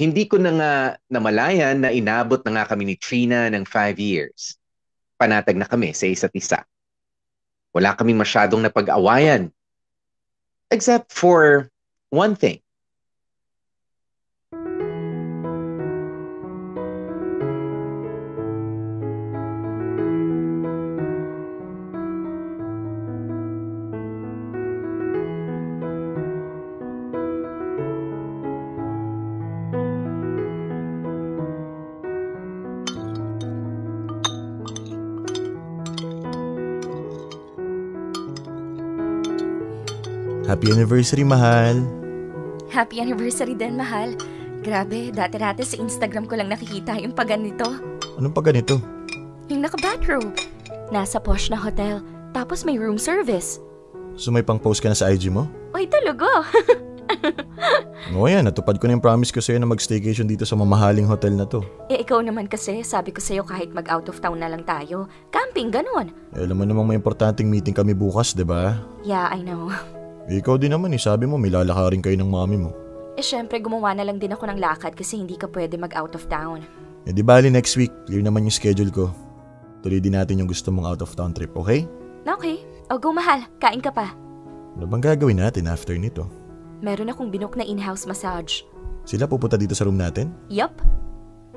Hindi ko na nga namalayan na inabot na nga kami ni Trina ng 5 years. Panatag na kami sa isa't isa. Wala kami masyadong napag-awayan. Except for one thing. Happy anniversary, mahal. Happy anniversary din, mahal. Grabe, dati-dati sa Instagram ko lang nakikita yung paganito. Anong pa ganito? Yung naka-bathrobe. Nasa posh na hotel. Tapos may room service. So may pang-post ka na sa IG mo? Ay, talaga? Oo yan, natupad ko na yung promise ko sa'yo na mag-staycation dito sa mamahaling hotel na to. Ikaw naman kasi, sabi ko sa'yo kahit mag-out of town na lang tayo. Camping, ganun. Alam mo namang may importanteng meeting kami bukas, di ba? Yeah, I know. Ikaw din naman sabi mo may lalakarin kayo ng mami mo. Syempre gumawa na lang din ako ng lakad kasi hindi ka pwede mag-out of town. Di bali next week, clear naman yung schedule ko. Tuloy din natin yung gusto mong out of town trip, okay? Okay. O go, mahal. Kain ka pa. Ano bang gagawin natin after nito? Meron akong binook na in-house massage. Sila pupunta dito sa room natin? Yup.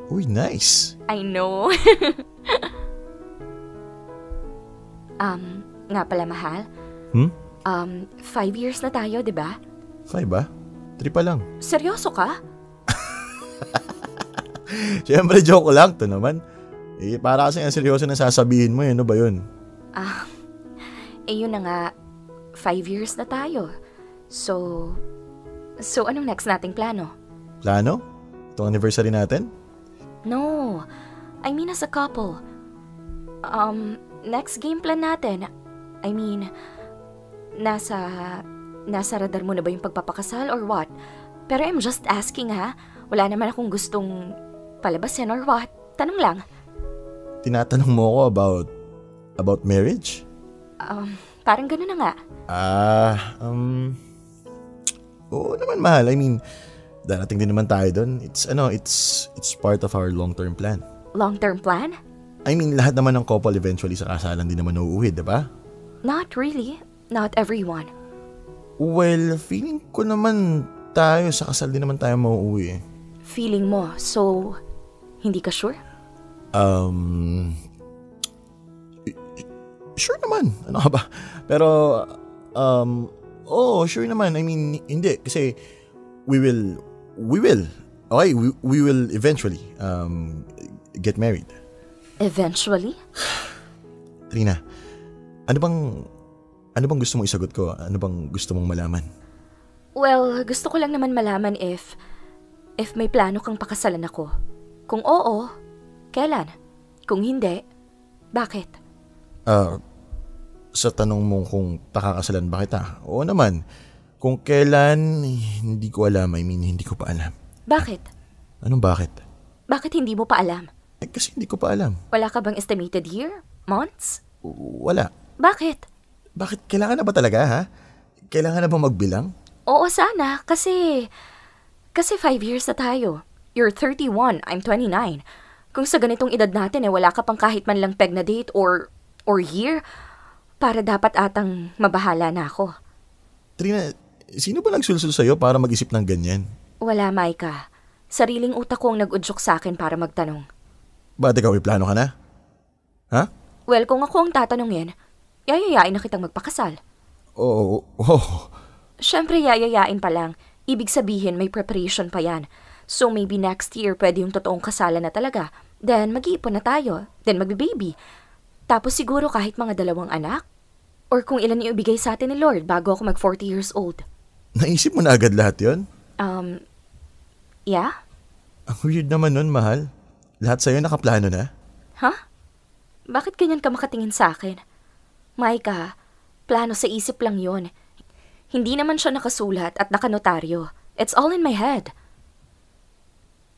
Uy, nice. I know. Nga pala, mahal. 5 years na tayo, di ba? 5 ba? 3 pa lang. Seryoso ka? Siyempre, joke lang to naman. Para kasi ang seryoso na sasabihin mo, ano ba yun? Yun na nga, 5 years na tayo. So anong next nating plano? Plano? Itong anniversary natin? No, I mean as a couple. Next game plan natin. I mean, nasa radar mo na ba yung pagpapakasal or what? Pero I'm just asking ha. Wala naman akong gustong palabasin or what. Tanong lang. Tinatanong mo ako about marriage? Parang gano'n na nga. Oo naman, mahal. I mean, darating din naman tayo doon. It's part of our long-term plan. Long-term plan? I mean, lahat naman ng couple eventually sa kasalan din naman uuwi, diba? Not really. Not everyone. Well, feeling ko naman tayo sa kasal din naman tayo mauuwi. Feeling mo, so hindi ka sure? Sure naman. Ano ka ba? Pero, sure naman. I mean, hindi. Kasi, we will, okay, we will eventually, get married. Eventually? Trina, ano bang gusto mong isagot ko? Ano bang gusto mong malaman? Well, gusto ko lang naman malaman if may plano kang pakasalan ako. Kung oo, kailan? Kung hindi, bakit? Sa tanong mo kung pakakasalan ba kita? Oo naman. Kung kailan, hindi ko alam. I mean, hindi ko pa alam. Bakit? Anong bakit? Bakit hindi mo pa alam? Kasi hindi ko pa alam. Wala ka bang estimated year? Months? Wala. Bakit? Bakit? Kailangan na ba talaga, ha? Kailangan na ba magbilang? Oo, sana. Kasi 5 years na tayo. You're 31, I'm 29. Kung sa ganitong edad natin wala ka pang kahit man lang peg na date or year, para dapat atang mabahala na ako. Trina, sino ba nagsulsul sa'yo para mag-isip ng ganyan? Wala, Maika. Sariling utak ko ang nag-udyok sa akin para magtanong. Ba't ikaw, plano ka na? Ha? Well, kung ako ang tatanungin, yayayain na kitang magpakasal. Oo. Siyempre, yayayain pa lang. Ibig sabihin, may preparation pa yan. So maybe next year, pwede yung totoong kasalan na talaga. Then, mag-iipon na tayo. Then, magbe-baby. Tapos siguro kahit mga 2 anak. Or kung ilan yung ibigay sa atin ni Lord bago ako mag-40 years old. Naisip mo na agad lahat yon? Yeah? Ang weird naman nun, mahal. Lahat sa'yo nakaplano na? Huh? Bakit ganyan ka makatingin sa akin? Maika, plano sa isip lang yon. Hindi naman siya nakasulat at nakanotaryo. It's all in my head.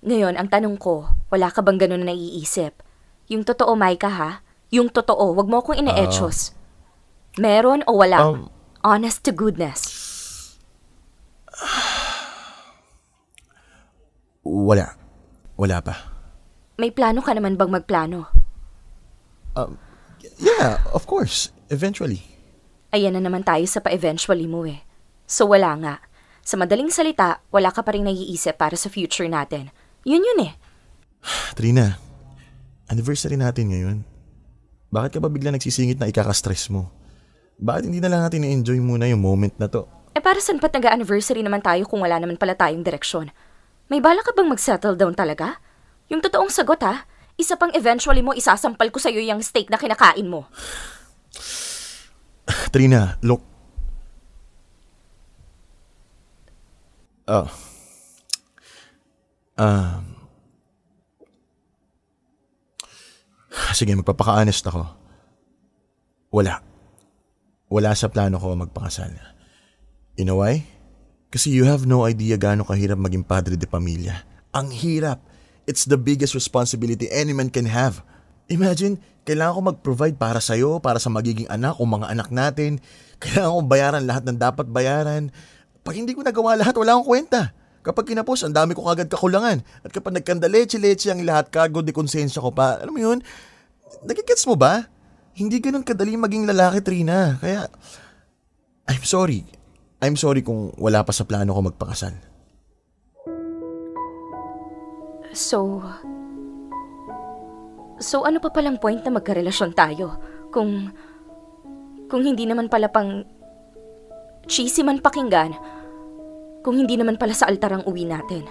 Ngayon, ang tanong ko, wala ka bang ganun na naiisip? Yung totoo, Maika, ha? Yung totoo, wag mo akong ina-etchos. Meron o wala? Honest to goodness. Wala. Wala pa. May plano ka naman bang magplano? Yeah, of course. Eventually. Ayan na naman tayo sa pa-eventually mo eh. So wala nga. Sa madaling salita, wala ka pa rin naiisip para sa future natin. Yun eh. Trina, anniversary natin ngayon. Bakit ka ba bigla nagsisingit na ikaka-stress mo? Bakit hindi na lang natin i-enjoy muna yung moment na to? Para saan pa't nag-anniversary naman tayo kung wala naman pala tayong direksyon? May bala ka bang mag-settle down talaga? Yung totoong sagot ha? Isa pang eventually mo isasampal ko sa'yo yung steak na kinakain mo. Trina, look. Sige, magpapaka-honest ako. Wala. Wala sa plano ko magpakasal. You know why? Kasi you have no idea gaano kahirap maging padre de pamilya. Ang hirap. It's the biggest responsibility any man can have. Imagine, kailangan ko mag-provide para sa'yo, para sa magiging anak o mga anak natin. Kailangan ko bayaran lahat ng dapat bayaran. Pag hindi ko nagawa lahat, wala akong kwenta. Kapag kinapos, ang dami ko kagad kakulangan. At kapag nagkandaleche-leche ang lahat, cargo de konsensya ko pa. Alam mo yun? Nagigets mo ba? Hindi ganun kadali maging lalaki, Trina. Kaya, I'm sorry. I'm sorry kung wala pa sa plano ko magpakasal. So ano pa palang point na magkarelasyon tayo? Kung hindi naman pala pang cheesy man pakinggan, kung hindi naman pala sa altar ang uwi natin.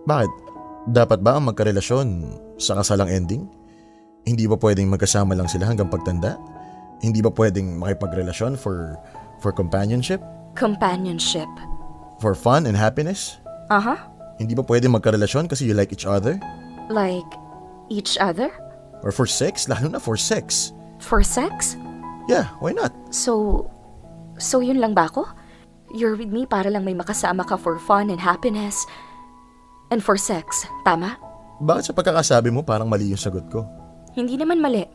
Bakit? Dapat ba ang magkarelasyon sa kasalang ending? Hindi ba pwedeng magkasama lang sila hanggang pagtanda? Hindi ba pwedeng makipagrelasyon for companionship? Companionship? For fun and happiness? Hindi ba pwedeng magkarelasyon kasi you like each other? Like each other? Or for sex? Lalo na for sex. For sex? Yeah, why not? So yun lang ba ako? You're with me para lang may makasama ka for fun and happiness and for sex, tama? Bakit sa pagkakasabi mo parang mali yung sagot ko? Hindi naman mali.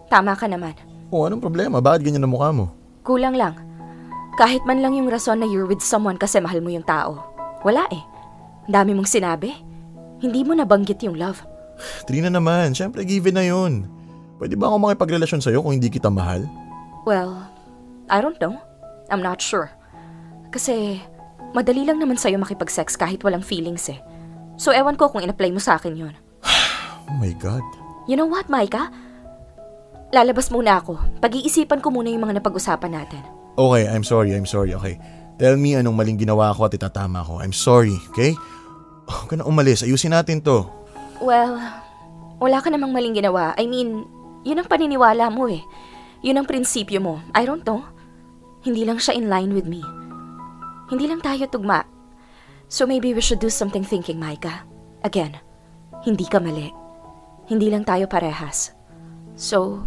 Tama ka naman. Anong problema? Bakit ganyan ang mukha mo? Kulang lang. Kahit man lang yung rason na you're with someone kasi mahal mo yung tao. Wala eh. Dami mong sinabi. Hindi mo nabanggit yung love. Trina naman, syempre given na yun. Pwede ba ako makipagrelasyon sa'yo kung hindi kita mahal? Well, I don't know. I'm not sure. Kasi madali lang naman sa'yo makipag-sex kahit walang feelings eh. So ewan ko kung in-apply mo sa akin yun. Oh my God. You know what, Micah? Lalabas muna ako. Pag-iisipan ko muna yung mga napag-usapan natin. Okay, I'm sorry, okay. Tell me anong maling ginawa ko at itatama ko. I'm sorry, okay? Huwag ka na umalis. Ayusin natin to. Well, wala ka namang maling ginawa. I mean, yun ang paniniwala mo eh. Yun ang prinsipyo mo. I don't know. Hindi lang siya in line with me. Hindi lang tayo tugma. So maybe we should do something thinking, Micah. Again, hindi ka mali. Hindi lang tayo parehas. So,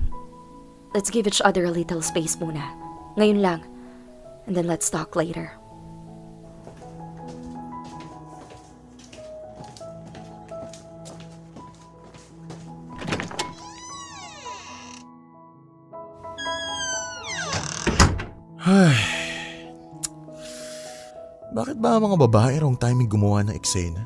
let's give each other a little space muna. Ngayon lang. And then let's talk later. Bakit ba ang mga babae wrong timing gumawa ng eksena?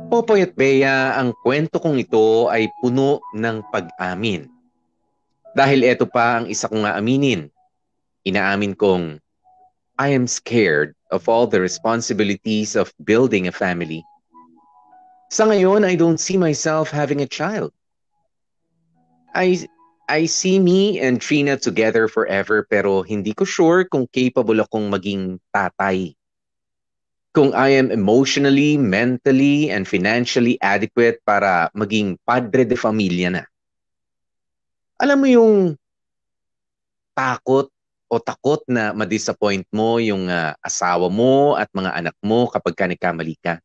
Popoy at Bea, ang kwento kong ito ay puno ng pag-amin. Dahil eto pa ang isa kong aaminin. Inaamin kong, I am scared of all the responsibilities of building a family. Sa ngayon, I don't see myself having a child. I see me and Trina together forever pero hindi ko sure kung capable akong maging tatay. Kung I am emotionally, mentally, and financially adequate para maging padre de familia na. Alam mo yung takot na ma-disappoint mo yung asawa mo at mga anak mo kapag ka nagkamali ka?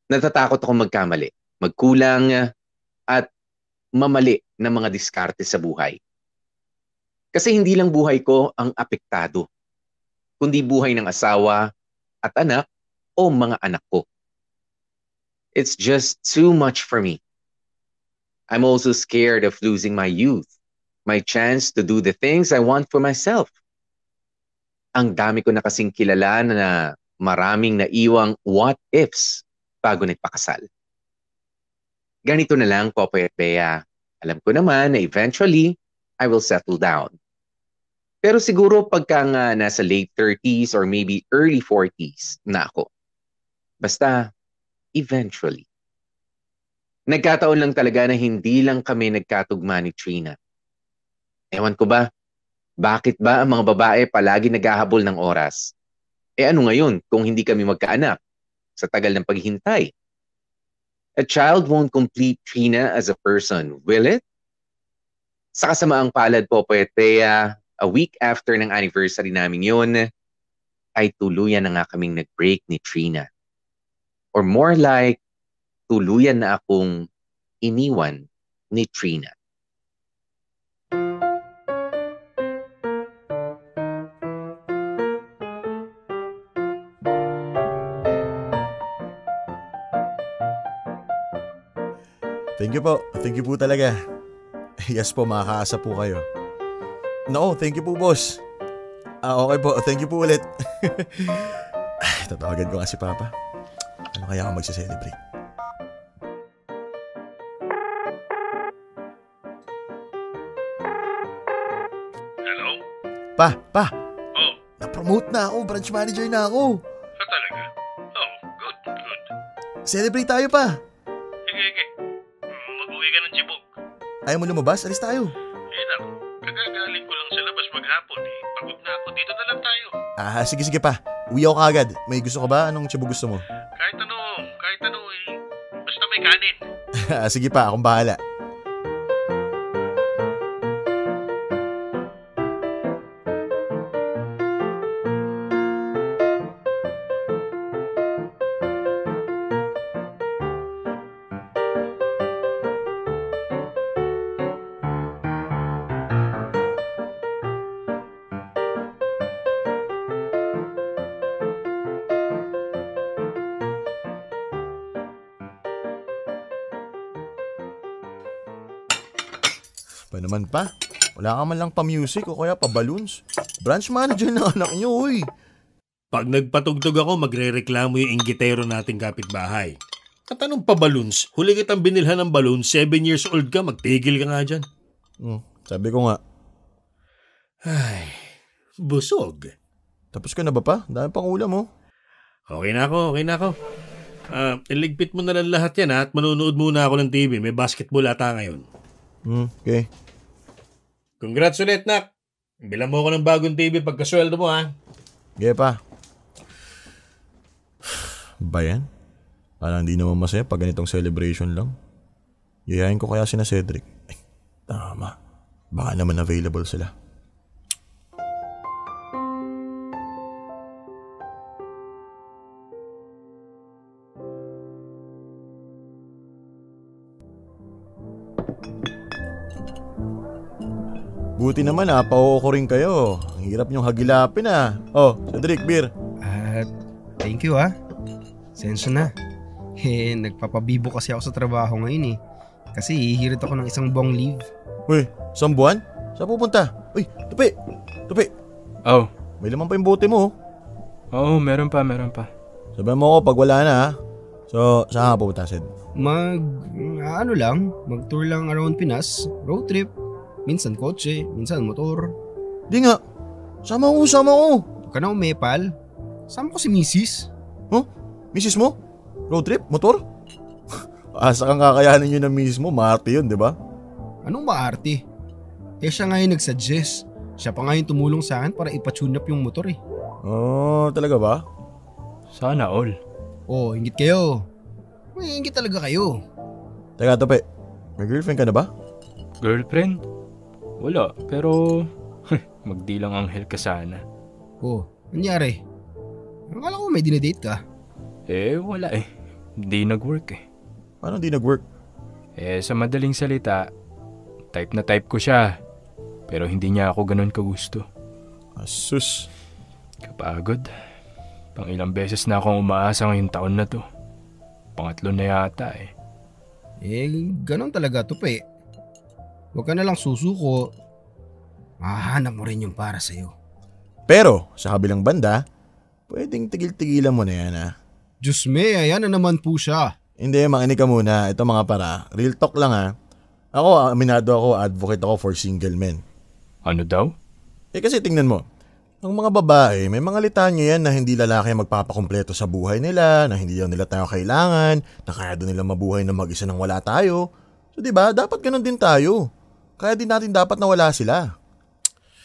Natatakot ako magkamali, magkulang, at mamali ng mga diskarte sa buhay. Kasi hindi lang buhay ko ang apektado, kundi buhay ng asawa at anak o mga anak ko. It's just too much for me. I'm also scared of losing my youth, my chance to do the things I want for myself. Ang dami ko na kasing kilala na maraming naiwang what-ifs bago nagpakasal. Ganito na lang, Popoy at Bea. Alam ko naman na eventually, I will settle down. Pero siguro pagka nga nasa late 30s or maybe early 40s na ako. Basta, eventually. Nagkataon lang talaga na hindi lang kami nagkatugma ni Trina. Ewan ko ba, bakit ba ang mga babae palagi naghahabol ng oras? Ano ngayon kung hindi kami magkaanak sa tagal ng paghihintay? A child won't complete Trina as a person, will it? Sa kasamaang palad, Popoy at Bea, a week after ng anniversary namin yun, ay tuluyan na nga kaming nag-break ni Trina. Or more like, tuluyan na akong iniwan ni Trina. Thank you po. Thank you po talaga. Yes po, makakaasa po kayo. No, thank you po, boss. Okay po. Thank you po ulit. Tatawagan ko nga si Papa. Ano kaya ako magsa-celebrate? Hello? Pa! Oh. Na-promote na ako. Branch manager na ako. Talaga? Oh, good. Celebrate tayo pa. Sige. Mag-uwi ka ng Chibok. Ayaw mo lumabas? Alis tayo. Kagagaling ko lang sa labas maghapon. Pagod na ako. Dito na lang tayo. Sige pa. Uwi ako kagad. May gusto ka ba? Anong Chibok gusto mo? Kahit ano basta may kanin. Sige pa, akong bahala. Pa naman pa? Wala ka man lang pa-music o kaya pa-balloons. Branch manager na anak nyo, uy. Pag nagpatugtog ako, magre-reklamo yung inggitero nating kapitbahay. At anong pa-balloons? Huli kitang binilhan ng balloon, 7 years old ka, magtigil ka nga dyan. Sabi ko nga. Ay, busog. Tapos ka na ba pa? Dami pang ulam mo. Okay na ako. Iligpit mo na lang lahat yan at manunood muna ako ng TV. May basketball ata ngayon. Okay. Congrats ulit, Nak. Bilang mo ako ng bagong TV pagkasweldo mo, ha? Okay pa. Ba yan? Parang hindi naman masaya pag ganitong celebration lang. Yayain ko kaya sina Cedric. Ay, tama. Baka naman available sila. Buti naman pauko rin kayo. Ang hirap niyong hagilapin Oh, Cedric, beer. Thank you Sensya na. Nagpapabibo kasi ako sa trabaho ngayon Kasi hihirit ako ng 1 buwang leave. Uy, 1 buwan? Saan pupunta? Uy, Tupi! Oh. May laman pa yung bote mo. Oo, meron pa. Sabihan mo ako pag wala na So, saan ka pupunta, Ced? Mag-tour lang around Pinas. Road trip. Minsan kotse, minsan motor. Di nga. Sama ko. Huwag ka na umepal. Sama ko si Mrs. Mrs. mo? Road trip? Motor? Asa kang kakayanin yun ng Mrs. mo. Maarte yun, di ba? Anong maarte? Siya nga yung nagsuggest. Siya pa nga yung tumulong sa akin para ipatune up yung motor Oh, talaga ba? Sana all. Oh, ingit kayo. May ingit talaga kayo. Teka, Tope. May girlfriend ka na ba? Girlfriend? Wala, pero magdilang anghel ka sana. Oh, nangyari? Akala ko may dinedate ka. Wala Hindi nag-work Paano hindi nag-work? Sa madaling salita, type na type ko siya. Pero hindi niya ako ganun kagusto. Asus. Kapagod. Pang ilang beses na akong umaasa ngayong taon na to. Pangatlo na yata Ganon talaga, Tupe. Huwag ka na lang susuko. Mahanap mo rin yung para sa'yo. Pero, sa kabilang banda, pwedeng tigil-tigilan mo na yan Diyos me, ayan na naman po siya. Hindi, makinig ka muna. Ito mga para. Real talk lang Ako, aminado ako, advocate ako for single men. Ano daw? Kasi tingnan mo, ang mga babae, may mga litanya yan na hindi lalaki magpapakumpleto sa buhay nila, na hindi daw nila tayo kailangan, na kaya daw nila mabuhay na mag-isa nang wala tayo. So diba, dapat ganun din tayo. Kaya din natin dapat na wala sila.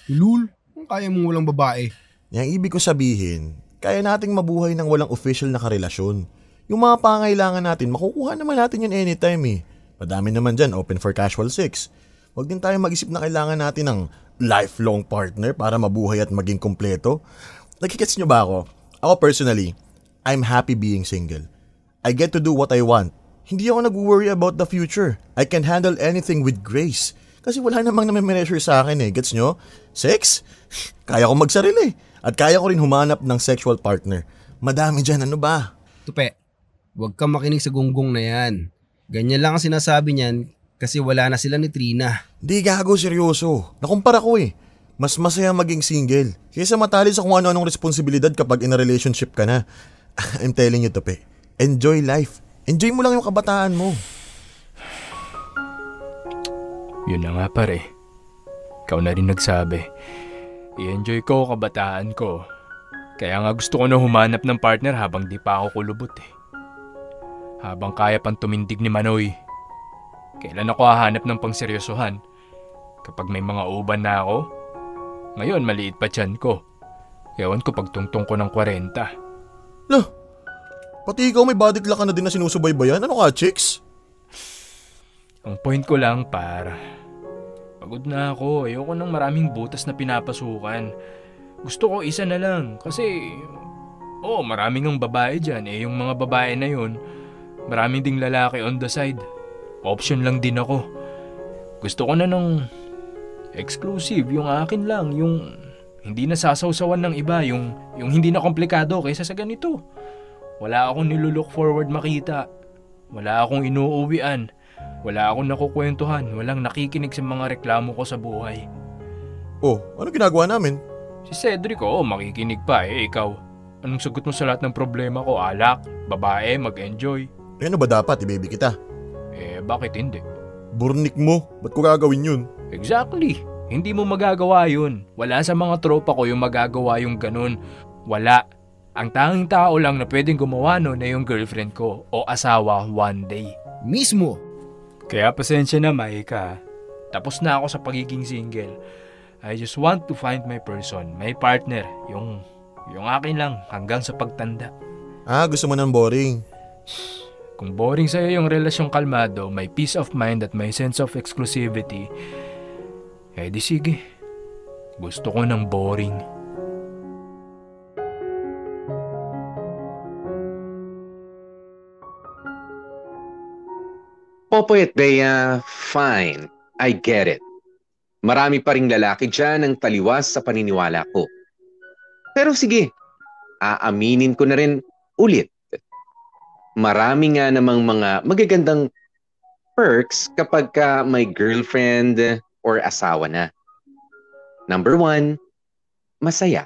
Lul, kaya mong walang babae. Yang ibig ko sabihin, kaya nating mabuhay ng walang official na karelasyon. Yung mga pangailangan natin, makukuha naman natin yan anytime Madami naman dyan, open for casual sex. Huwag din tayo mag-isip na kailangan natin ng lifelong partner para mabuhay at maging kumpleto. Nagigets nyo ba ako? Ako personally, I'm happy being single. I get to do what I want. Hindi ako nag-worry about the future. I can handle anything with grace. Kasi wala namang nami-measure sa akin Gets nyo? Sex? Kaya ko magsarili. At kaya ko rin humanap ng sexual partner. Madami dyan, ano ba? Tupe, huwag kang makinig sa gunggong na yan. Ganyan lang ang sinasabi niyan kasi wala na sila ni Trina. Di gago, seryoso. Nakumpara ko Mas masaya maging single kaysa matali sa kung ano-anong responsibilidad kapag in a relationship ka na. I'm telling you, Tupe. Enjoy life. Enjoy mo lang yung kabataan mo. Yun na nga pare. Ikaw na rin nagsabi. I-enjoy ko kabataan ko. Kaya nga gusto ko na humanap ng partner habang di pa ako kulubot Habang kaya pang tumindig ni Manoy. Kailan ako hahanap ng pangseryosohan? Kapag may mga uban na ako? Ngayon maliit pa tiyan ko. Ewan ko pagtungtong ko ng 40. Loh, pati ikaw may body clock ka na din na sinusubaybayan. Ano ka, chicks? Ang point ko lang pagod na ako. Ayoko ng maraming butas na pinapasukan. Gusto ko isa na lang. Kasi, maraming ang babae dyan. Yung mga babae na yun, maraming ding lalaki on the side. Option lang din ako. Gusto ko na ng exclusive, yung akin lang, yung hindi na sasawsawan ng iba, yung hindi na komplikado kaysa sa ganito. Wala akong nilulook forward makita. Wala akong inuuwian. Wala akong nakukwentuhan. Walang nakikinig sa mga reklamo ko sa buhay. Ano ginagawa namin? Si Cedric, makikinig pa ikaw. Anong sagot mo sa lahat ng problema ko? Alak, babae, mag-enjoy. Ano ba dapat? I-baby kita? Bakit hindi? Burnik mo. Ba't ko gagawin yun? Exactly. Hindi mo magagawa yun. Wala sa mga tropa ko yung magagawa yung ganun. Wala. Ang tanging tao lang na pwedeng gumawa nun na yung girlfriend ko o asawa one day. Mismo. Kaya pasensya na, Maika. Tapos na ako sa pagiging single. I just want to find my person, my partner. Yung akin lang hanggang sa pagtanda. Gusto mo ng boring? Kung boring sa'yo yung relasyong kalmado, may peace of mind at may sense of exclusivity, di sige. Gusto ko ng boring. Popoy at Bea, fine. I get it. Marami pa ring lalaki dyan ang taliwas sa paniniwala ko. Pero sige, aaminin ko na rin ulit. Marami nga namang mga magagandang perks kapag may girlfriend or asawa na. Number 1, masaya.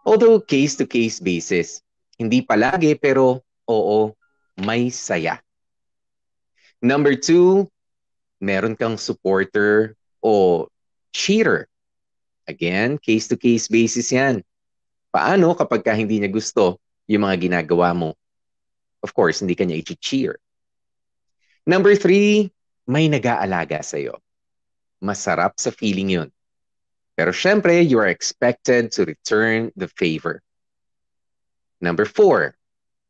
Although case-to-case basis. Hindi palagi pero may saya. Number 2, meron kang supporter o cheater. Again, case-to-case basis yan. Paano kapag hindi niya gusto yung mga ginagawa mo? Of course, hindi ka niya i-cheer. Number 3, may nag-aalaga sa'yo. Masarap sa feeling yun. Pero syempre, you are expected to return the favor. Number 4,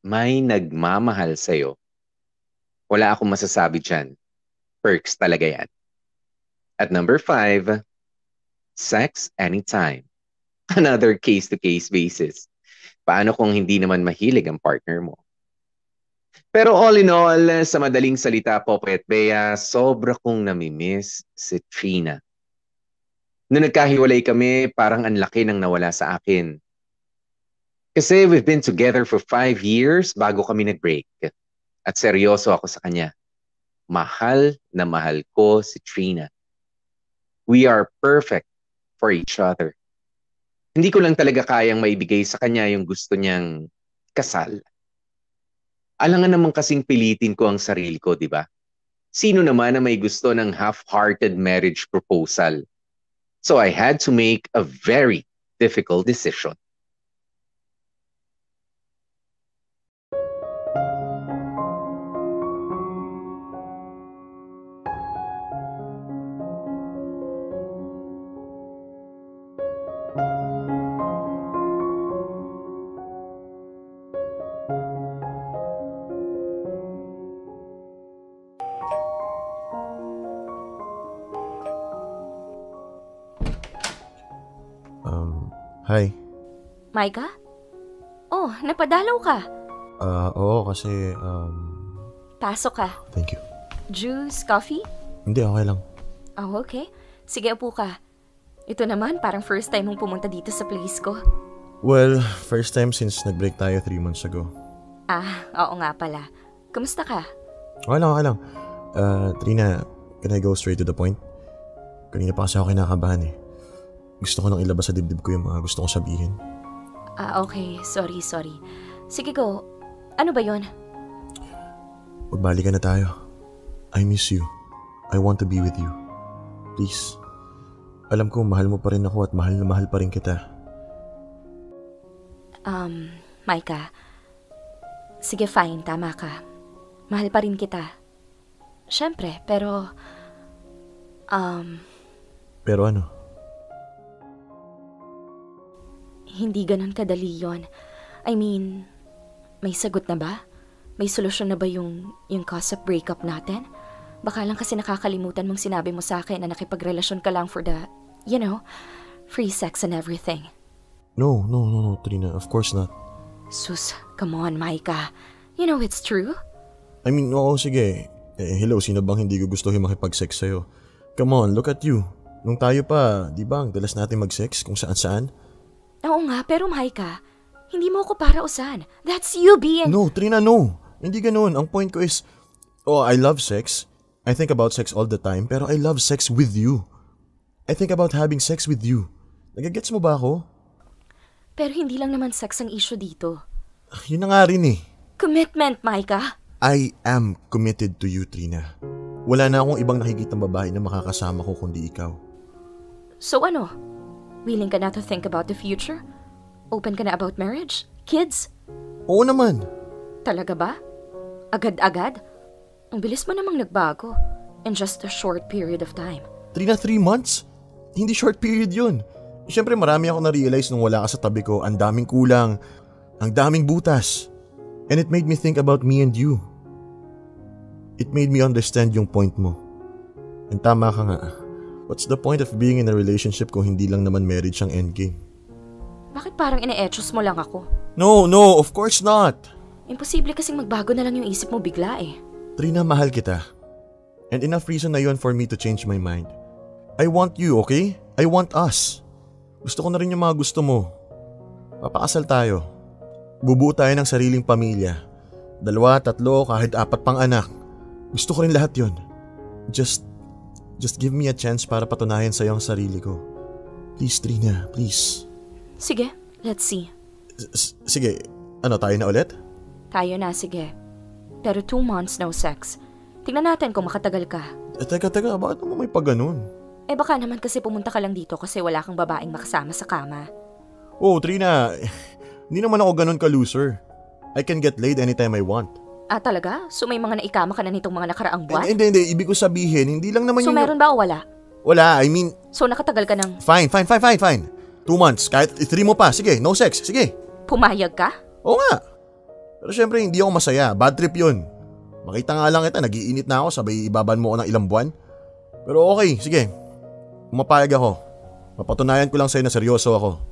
may nagmamahal sa'yo. Wala akong masasabi dyan. Perks talaga yan. At number 5, sex anytime. Another case-to-case basis. Paano kung hindi naman mahilig ang partner mo? Pero all in all, sa madaling salita, Popoy at Bea, sobra kong namimiss si Trina. Noong nagkahiwalay kami, parang ang laki nang nawala sa akin. Kasi we've been together for 5 years bago kami nag-break. At seryoso ako sa kanya. mahal na mahal ko si Trina. We are perfect for each other. Hindi ko lang talaga kayang maibigay sa kanya yung gusto niyang kasal. Alangan naman kasing pilitin ko ang sarili ko, di ba? Sino naman na may gusto ng half-hearted marriage proposal? So I had to make a very difficult decision. Hi. Micah? Oh, napadalaw ka. Oo, kasi, Pasok ka. Thank you. Juice, coffee? Hindi, okay lang. Oh, okay. Sige, upo ka. Ito naman, parang first time mong pumunta dito sa place ko. Well, first time since nag-break tayo 3 months ago. Oo nga pala. Kamusta ka? Okay lang. Trina, can I go straight to the point? Kanina pa kasi ako kinakabahan eh. Gusto ko nang ilabas sa dibdib ko yung mga gusto kong sabihin. Okay. Sorry. Sige, go. Ano ba yon? Magbalikan na tayo. I miss you. I want to be with you. Please. Alam ko mahal mo pa rin ako at mahal na mahal pa rin kita. Micah. Sige, fine. Tama ka. Mahal pa rin kita. Siyempre, pero... Pero ano? Hindi ganun kadali yon. I mean, may sagot na ba? May solusyon na ba yung cause of breakup natin? Baka lang kasi nakakalimutan mong sinabi mo sa akin na nakipagrelasyon ka lang for the, free sex and everything. No, Trina. Of course not. Sus, come on, Micah. You know it's true. I mean, oo, sige. Hello, sino bang hindi gugustuhin makipag-sex sa'yo? Come on, look at you. Nung tayo pa, di ba, ang dalas natin mag-sex kung saan-saan? Oo nga, pero Micah, hindi mo ako parausan. That's you being... No, Trina, no. Hindi ganun. Ang point ko is, I love sex. I think about sex all the time, pero I love sex with you. I think about having sex with you. Nagagets mo ba ako? Pero hindi lang naman sex ang issue dito. Yun na nga rin eh. Commitment, Micah. I am committed to you, Trina. Wala na akong ibang nakikitang babae na makakasama ko kundi ikaw. So ano? Willing ka na to think about the future? Open ka na about marriage? Kids? Oo naman. Talaga ba? Agad-agad? Ang bilis mo namang nagbago in just a short period of time. 3 months? Hindi short period yun. Siyempre marami ako na-realize nung wala ka sa tabi ko. Ang daming kulang. Ang daming butas. And it made me think about me and you. It made me understand yung point mo. And tama ka nga. What's the point of being in a relationship kung hindi lang naman marriage ang endgame? Bakit parang ine-etchos mo lang ako? No, of course not. Imposible kasing magbago na lang yung isip mo bigla eh. Trina, mahal kita. And enough reason na yun for me to change my mind. I want you, okay? I want us. Gusto ko na rin yung mga gusto mo. Papakasal tayo. Bubuo tayo ng sariling pamilya. 2, 3, kahit 4 pang anak. Gusto ko rin lahat yun. Just give me a chance para patunayan sa'yo ang sarili ko. Please, Trina, please. Sige, let's see. Sige, tayo na ulit? Tayo na, sige. Pero 2 months no sex. Tingnan natin kung makatagal ka. Teka, bakit naman may pag-ganun? Baka naman kasi pumunta ka lang dito kasi wala kang babaeng makasama sa kama. Oh, Trina, hindi naman ako ganun ka-loser. I can get laid anytime I want. Talaga? So may mga naikama ka na nitong mga nakaraang buwan? Hindi. Ibig ko sabihin, hindi lang naman So meron ba o wala? Wala, I mean... So nakatagal ka ng... Fine. 2 months, kahit 3 mo pa. Sige, no sex, sige. Pumayag ka? Oo nga. Pero syempre, hindi ako masaya. Bad trip yun. Makita nga lang kita, nagiinit na ako, sabay ibaban mo ako ng ilang buwan. Pero okay, sige. Umapayag ako. Mapatunayan ko lang sa'yo na seryoso ako.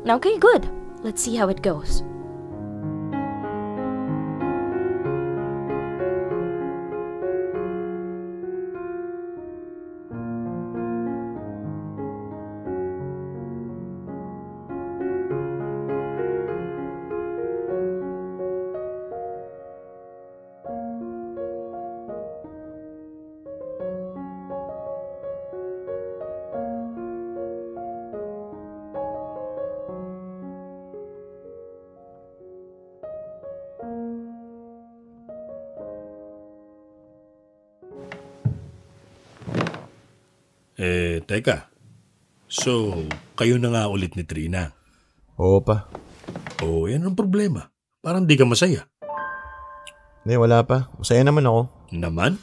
Okay, good. Let's see how it goes. Teka. So, kayo na nga ulit ni Trina? Oo pa. Oh, yan ang problema. Parang di ka masaya. Hindi, wala pa. Masaya naman ako. Naman?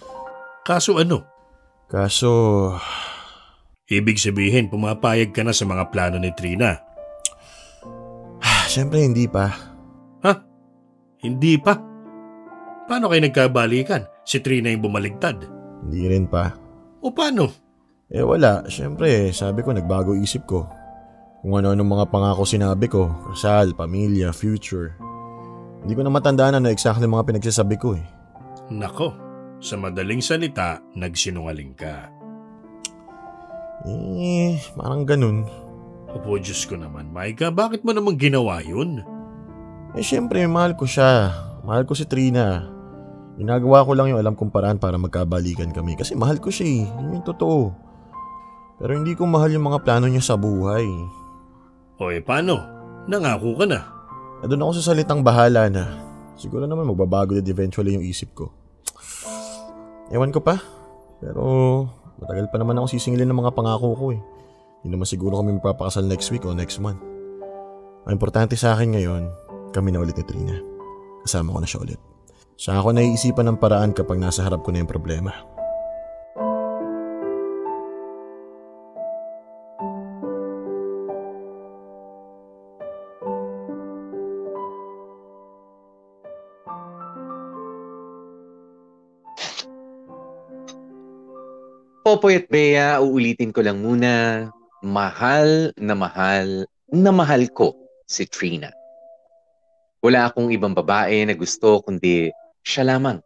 Kaso ano? Kaso... Ibig sabihin, pumapayag ka na sa mga plano ni Trina? Siyempre hindi pa. Ha? Hindi pa? Paano kayo nagkabalikan? Si Trina yung bumaligtad. Hindi rin pa. O paano? Wala. Siyempre, sabi ko nagbago isip ko. Kung ano-anong mga pangako sinabi ko. Kasal, pamilya, future. Hindi ko na matandaan na exactly mga pinagsasabi ko eh. Nako, sa madaling salita, nagsinungaling ka. Parang ganun. Opo, Diyos ko naman, Micah, bakit mo naman ginawa yun? Siyempre, mahal ko siya. Mahal ko si Trina. Ginagawa ko lang yung alam kong paraan para magkabalikan kami. Kasi mahal ko siya eh. Yun yung totoo. Pero hindi ko mahal yung mga plano niya sa buhay. O paano? Nangako ka na. Doon ako sa salitang bahala na. Siguro naman magbabago din eventually yung isip ko. Ewan ko pa. Pero matagal pa naman ako sisingilin ng mga pangako ko eh. Hindi naman siguro kami magpapakasal next week o next month. Ang importante sa akin ngayon, kami na ulit ni Trina. Kasama ko na siya ulit. Saka ako naiisipan ng paraan kapag nasa harap ko na yung problema. Popoy at Bea, uulitin ko lang muna, mahal na mahal na mahal ko si Trina. Wala akong ibang babae na gusto kundi siya lamang.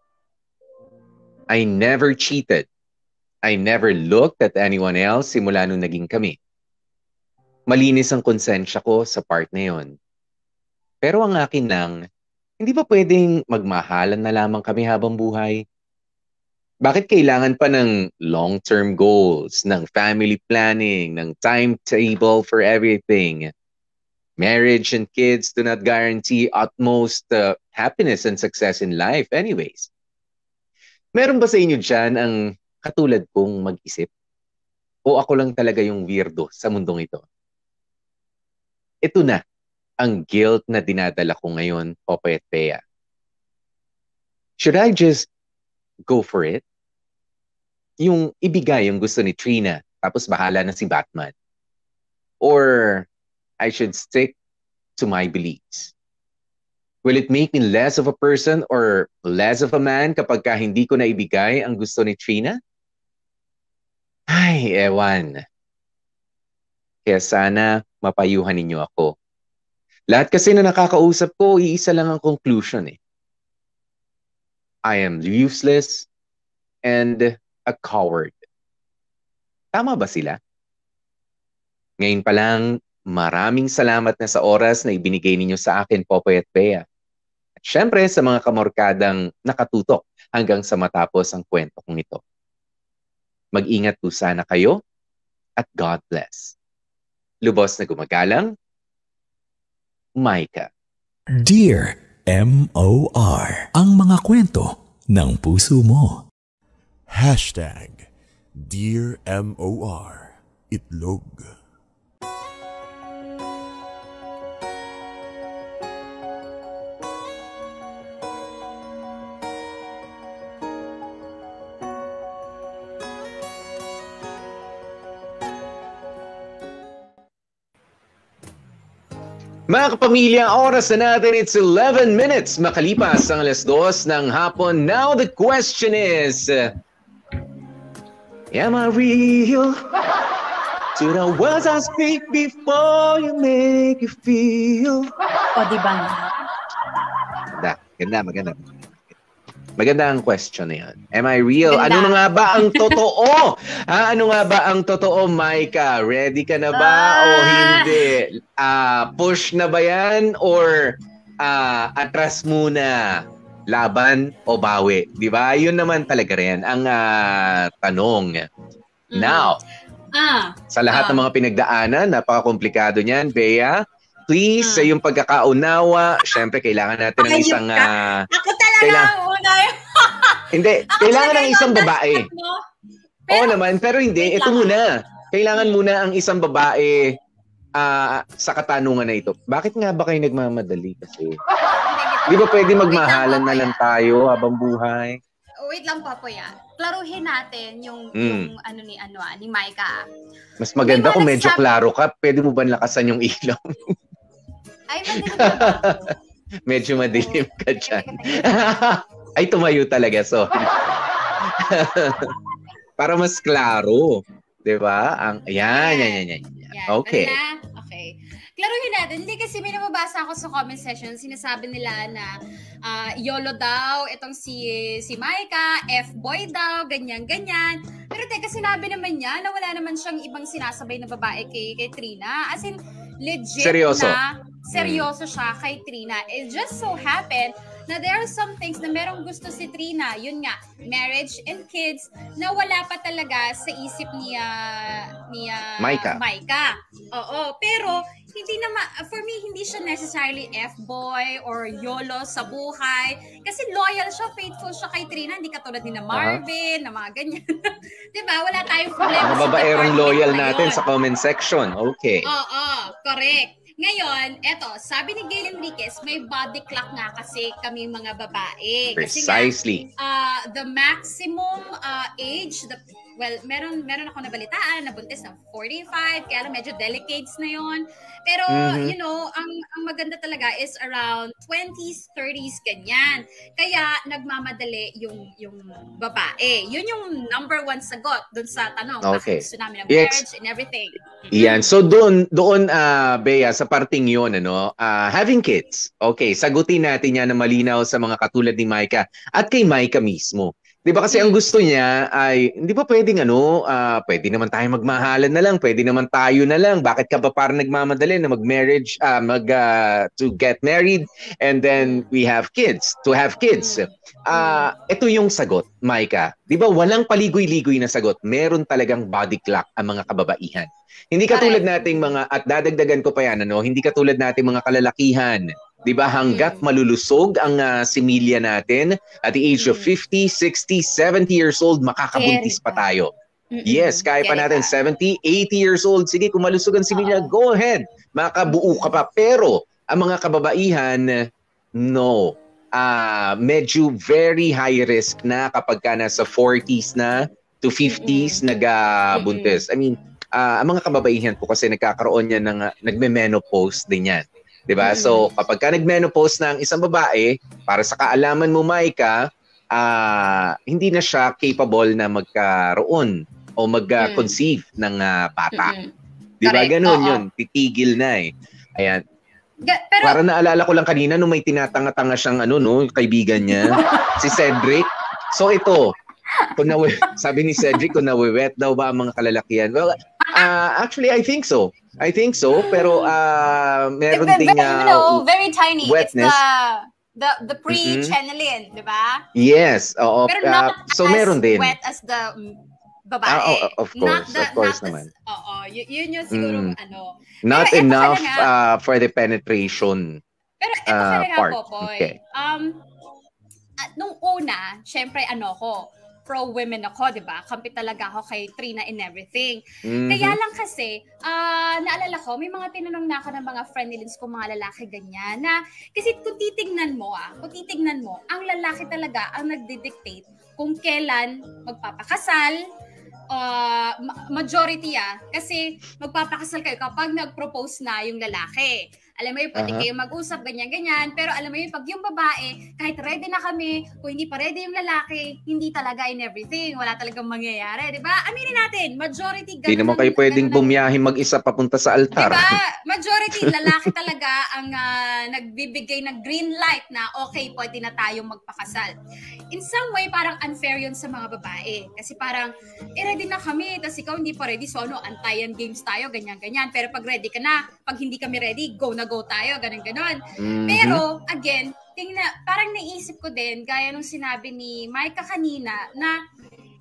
I never cheated. I never looked at anyone else simula nung naging kami. Malinis ang konsensya ko sa part na yon. Pero ang akin lang, hindi ba pwedeng magmahalan na lamang kami habang buhay? Bakit kailangan pa ng long-term goals, ng family planning, ng timetable for everything? Marriage and kids do not guarantee utmost happiness and success in life anyways. Meron ba sa inyo dyan ang katulad kong mag-isip? O ako lang talaga yung weirdo sa mundong ito? Ito na ang guilt na dinadala ko ngayon, Popoy at Bea. Should I just go for it? Yung ibigay yung gusto ni Trina, tapos bahala na si Batman. Or I should stick to my beliefs. Will it make me less of a person or less of a man kapag ka hindi ko na ibigay ang gusto ni Trina? Ay, ewan. Kaya sana mapayuhan ninyo ako. Lahat kasi na nakakausap ko, iisa lang ang conclusion eh. I am useless and a coward. Tama ba sila? Ngayon pa lang, maraming salamat na sa oras na ibinigay ninyo sa akin, Popoy at Bea. At syempre sa mga kamorkadang nakatutok hanggang sa matapos ang kwento kong ito. Mag-ingat po sana kayo at God bless. Lubos na gumagalang, Micah. Dear M.O.R. Ang mga kwento ng puso mo. Dear M.O.R. Itlog. Mga kapamilya, oras na natin, it's 11 minutes makalipas ang 2:00 ng hapon. Now the question is, am I real? To the words I speak before you make you feel. O, diba nga? Maganda. Maganda ang question na yan. Am I real? Ganda. Ano nga ba ang totoo? Ano nga ba ang totoo, Micah? Ready ka na ba o hindi? Push na ba yan? Or atras muna? Laban o bawi? Di ba? Yun naman talaga rin ang tanong. Now, sa lahat ng mga pinagdaanan, napaka-komplikado niyan, Bea. Please, sa iyong pagkakaunawa, syempre, kailangan natin ng isang... Ako talaga ang una. Hindi, kailangan ng isang babae. Oo naman, pero hindi. Ito muna. Kailangan muna ang isang babae sa katanungan na ito. Bakit nga ba kayo nagmamadali kasi? Di ba pwede magmahalan na lang tayo habang buhay? Wait lang, Papoy. Klaruhin natin yung ni Micah. Mas maganda kung medyo klaro ka. Pwede mo ba lakasan yung ilaw? Ay, madilim na ako. Medyo madilim ka dyan. Ay, tumayo talaga. Sorry. Para mas klaro. Diba? Yan. Okay. Okay. Klaruhin natin. Hindi kasi may nababasa ako sa comment section. Sinasabi nila na YOLO daw, itong si Micah, F-boy daw, ganyan-ganyan. Pero teka, sinabi naman niya na wala naman siyang ibang sinasabay na babae kay Trina. As in, legit seryoso siya kay Trina. It just so happened na there are some things na merong gusto si Trina. Yun nga, marriage and kids na wala pa talaga sa isip ni Micah. Oo, pero hindi naman, for me, hindi siya necessarily F-boy or YOLO sa buhay. Kasi loyal siya, faithful siya kay Trina. Hindi katulad ni na Marvin, na mga ganyan. Diba? Wala tayong problema. Mga babaerong loyal natin sa comment section. Okay. Oo, correct. Ngayon, eto, sabi ni Gail Enriquez, may body clock nga kasi kami mga babae. Precisely. Kasi nga, the maximum age, meron ako nabalitaan na buntis ng 45, kaya lang medyo delicates na yon. Pero, you know, ang maganda talaga is around 20s, 30s, ganyan. Kaya, nagmamadali yung babae. Yun yung number one sagot dun sa tanong. Okay. Bakit gusto namin ng marriage and everything. Yan. So, doon Bea, sa parting yun, having kids. Okay, sagutin natin yan na malinaw sa mga katulad ni Micah at kay Micah mismo. Di ba kasi ang gusto niya ay, hindi ba pwedeng pwede naman tayo magmahalan na lang, pwede naman tayo na lang. Bakit ka ba parang nagmamadali na mag-marriage, to get married and then we have kids, to have kids. Ito yung sagot, Micah. Di ba walang paligoy-ligoy na sagot. Meron talagang body clock ang mga kababaihan. Hindi katulad nating at dadagdagan ko pa yan, hindi katulad nating mga kalalakihan. Diba, hanggat malulusog ang similya natin, at the age of 50, 60, 70 years old, makakabuntis pa tayo. Yes, kaya pa natin 70, 80 years old. Sige, kung malusog ang similya, go ahead. Makabuo ka pa. Pero, ang mga kababaihan, no. Medyo very high risk na kapag ka nasa 40s na to 50s nagabuntis. I mean, ang mga kababaihan po kasi nagkakaroon yan ng nagme-menopause din yan. Diba? So, kapag ka nag-menopause na ang isang babae, para sa kaalaman mo, Micah, hindi na siya capable na magkaroon o mag-conceive ng bata. Diba? Ganun yun. Titigil na eh. Ayan. Pero, para naalala ko lang kanina nung may tinatanga-tanga siyang kaibigan niya, si Cedric. So, ito, sabi ni Cedric, kung nawiwet daw ba ang mga kalalakihan? Well, actually, I think so. Pero meron ding very tiny. Wetness. It's the pre-channeling, di ba? Yes, oo. Pero not so as meron din. wet as the babae. Of course naman. Oo, yun yung siguro Not enough for the penetration pero ito talaga, part. Popoy. Okay. Nung una, syempre pro-women ako, di ba? Kampi talaga ako kay Trina and everything. Kaya lang kasi, naalala ko, may mga tinanong na ako ng mga friendlings ko, mga lalaki ganyan, na kasi kung titignan mo, ang lalaki talaga ang nagdidictate kung kailan magpapakasal, majority kasi magpapakasal kayo kapag nag-propose na yung lalaki. Alam mo yun, pwede kayo mag-usap, ganyan-ganyan. Pero alam mo yun, pag yung babae, kahit ready na kami, kung hindi pa ready yung lalaki, hindi talaga in everything. Wala talagang mangyayari, di ba? Aminin natin, majority ganun. Hindi naman kayo pwedeng bumiyahin mag-isa papunta sa altar. Di ba? Majority, lalaki talaga ang nagbibigay ng green light na okay, pwede na tayong magpakasal. In some way, parang unfair yun sa mga babae. Kasi parang, ready na kami, tapos ikaw hindi pa ready, so antayan games tayo, ganyan-ganyan. Pero pag ready ka na, pag hindi kami ready, go tayo, ganun-ganon. Pero, again, parang naisip ko din, gaya nung sinabi ni Micah kanina, na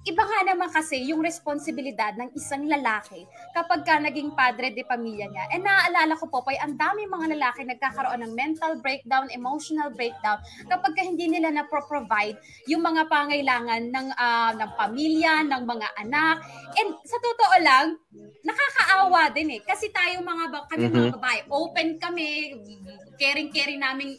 iba nga naman kasi yung responsibilidad ng isang lalaki kapag ka naging padre de pamilya niya. And naaalala ko po, ang dami mga lalaki nagkakaroon ng mental breakdown, emotional breakdown kapag ka hindi nila na-provide yung mga pangailangan ng pamilya, ng mga anak. And sa totoo lang, nakakaawa din kasi tayo mga babae, open kami, caring namin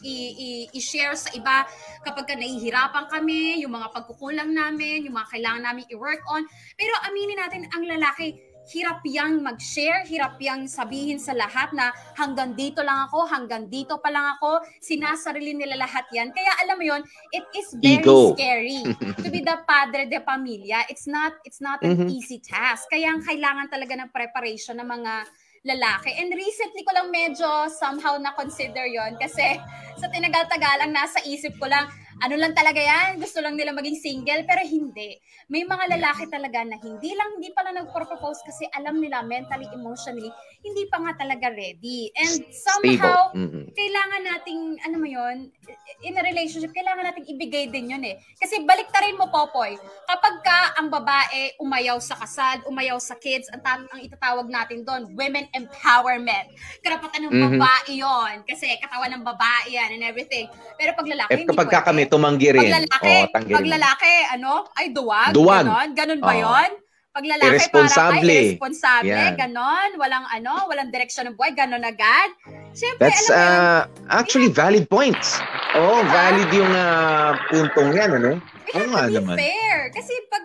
i-share sa iba kapag ka nahihirapan kami, yung mga pagkukulang namin, yung mga kailangan namin i-work on. Pero aminin natin, ang lalaki, hirap yang mag-share, hirap yang sabihin sa lahat na hanggang dito lang ako, hanggang dito pa lang ako, sinasarili nila lahat yan. Kaya alam mo yon, it is very scary to be the padre de pamilya. It's not an easy task. Kaya ang kailangan talaga ng preparation ng mga lalaki. And recently ko lang medyo somehow na-consider yon kasi sa tinagal-tagal ang nasa isip ko lang, ano lang talaga yan, gusto lang nila maging single, pero hindi. May mga lalaki talaga na hindi pala nag-propose kasi alam nila mentally, emotionally, hindi pa nga talaga ready. And somehow, kailangan nating, ano mo yun, in a relationship, kailangan nating ibigay din yun Kasi baliktarin mo, Popoy, kapag ka ang babae umayaw sa kasal, umayaw sa kids, ang itatawag natin doon, women empowerment. Karapatan ng babae yon kasi katawan ng babae yan and everything. Pero pag lalaki, hindi kapag kami tumanggi rin. Pag lalaki, ay duwag. Ganon ba yon? Pag lalaki, irresponsable. Parang, irresponsable, ganon. Walang direksyon ng buhay, ganon agad. Siyempre, that's actually valid points. Valid yung puntong yan, ano? Oo nga naman. Fair. Kasi pag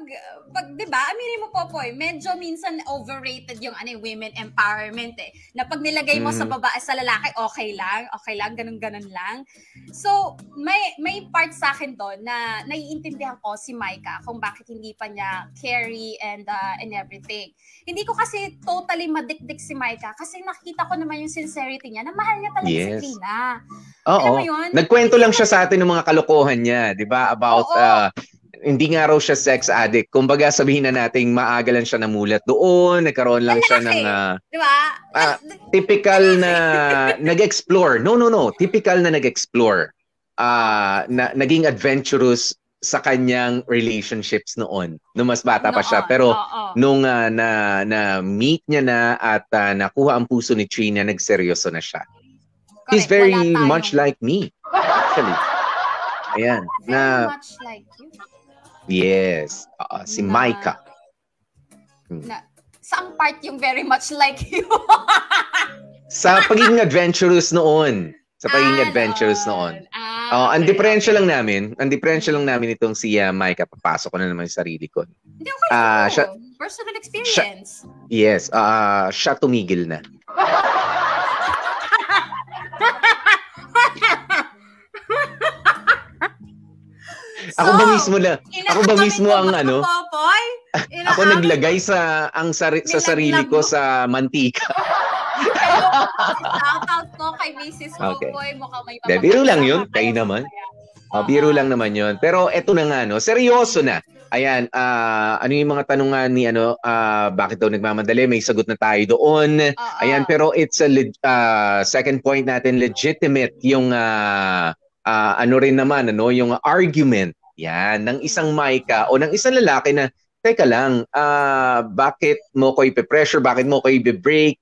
'di ba, aminin mo Popoy, medyo minsan overrated yung women empowerment Na pag nilagay mo sa babae sa lalaki, okay lang, ganun lang. So, may part sa akin doon na naiintindihan ko si Micah kung bakit hindi pa niya carry and everything. Hindi ko kasi totally madikdik si Micah kasi nakita ko naman yung sincerity niya na mahal niya talaga si Trina. Oo. Nagkwento lang siya sa atin ng mga kalokohan niya, 'di ba? About hindi nga raw siya sex addict. Kumbaga sabihin na nating maaga lang siya namulat doon, nagkaroon lang siya ng diba? Typical na nag-explore. No. Typical na nag-explore. Naging adventurous sa kanyang relationships noon. Nung mas bata pa siya. Pero nung na-meet niya na at nakuha ang puso ni Trina, nagseryoso na siya. He's very much like me. Actually. Ayan. Very much like you? Yes. Si Micah. Saang part yung very much like you? Sa pagiging adventurous noon. Ang differential lang namin itong si Micah. Papasok ko na naman yung sarili ko. Hindi okay. Personal experience. Yes. Siya tumigil na. Ako ba mismo ang ako naglagay sa sarili ko sa mantika. Shoutout ko kay Mrs. Popoy. Mukhang may papakita. Biro lang yun. Kayo naman. Biro lang naman yun. Pero eto na nga, seryoso na. Ayan, ano yung mga tanungan ni bakit daw nagmamadali? May sagot na tayo doon. Ayan, pero it's a second point natin, legitimate yung yung argument yan ng isang Micah o ng isang lalaki na teka lang, bakit mo ko ipe-pressure, bakit mo ko i-break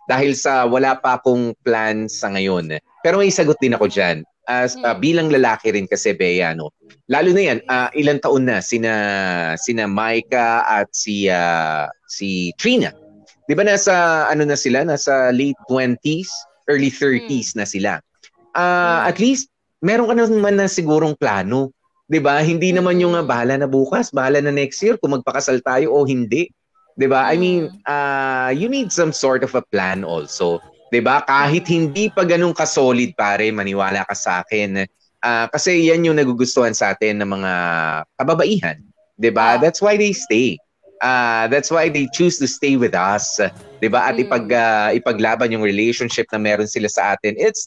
dahil sa wala pa akong plan sa ngayon. Pero may sagot din ako dyan. Bilang lalaki rin kasi, Bea, lalo na yan, ilang taon na sina Micah at si Trina. Di ba nasa late 20s, early 30s na sila. At least, meron ka naman na sigurong plano. 'Di ba? Hindi naman yung bahala na bukas, bahala na next year kung magpakasal tayo o hindi. 'Di ba? I mean, you need some sort of a plan also. 'Di ba? Kahit hindi pa ganun ka-solid, pare, maniwala ka sa akin. Kasi yan yung nagugustuhan sa atin ng mga kababaihan. 'Di ba? That's why they stay. That's why they choose to stay with us. 'Di ba? At ipaglaban yung relationship na meron sila sa atin. It's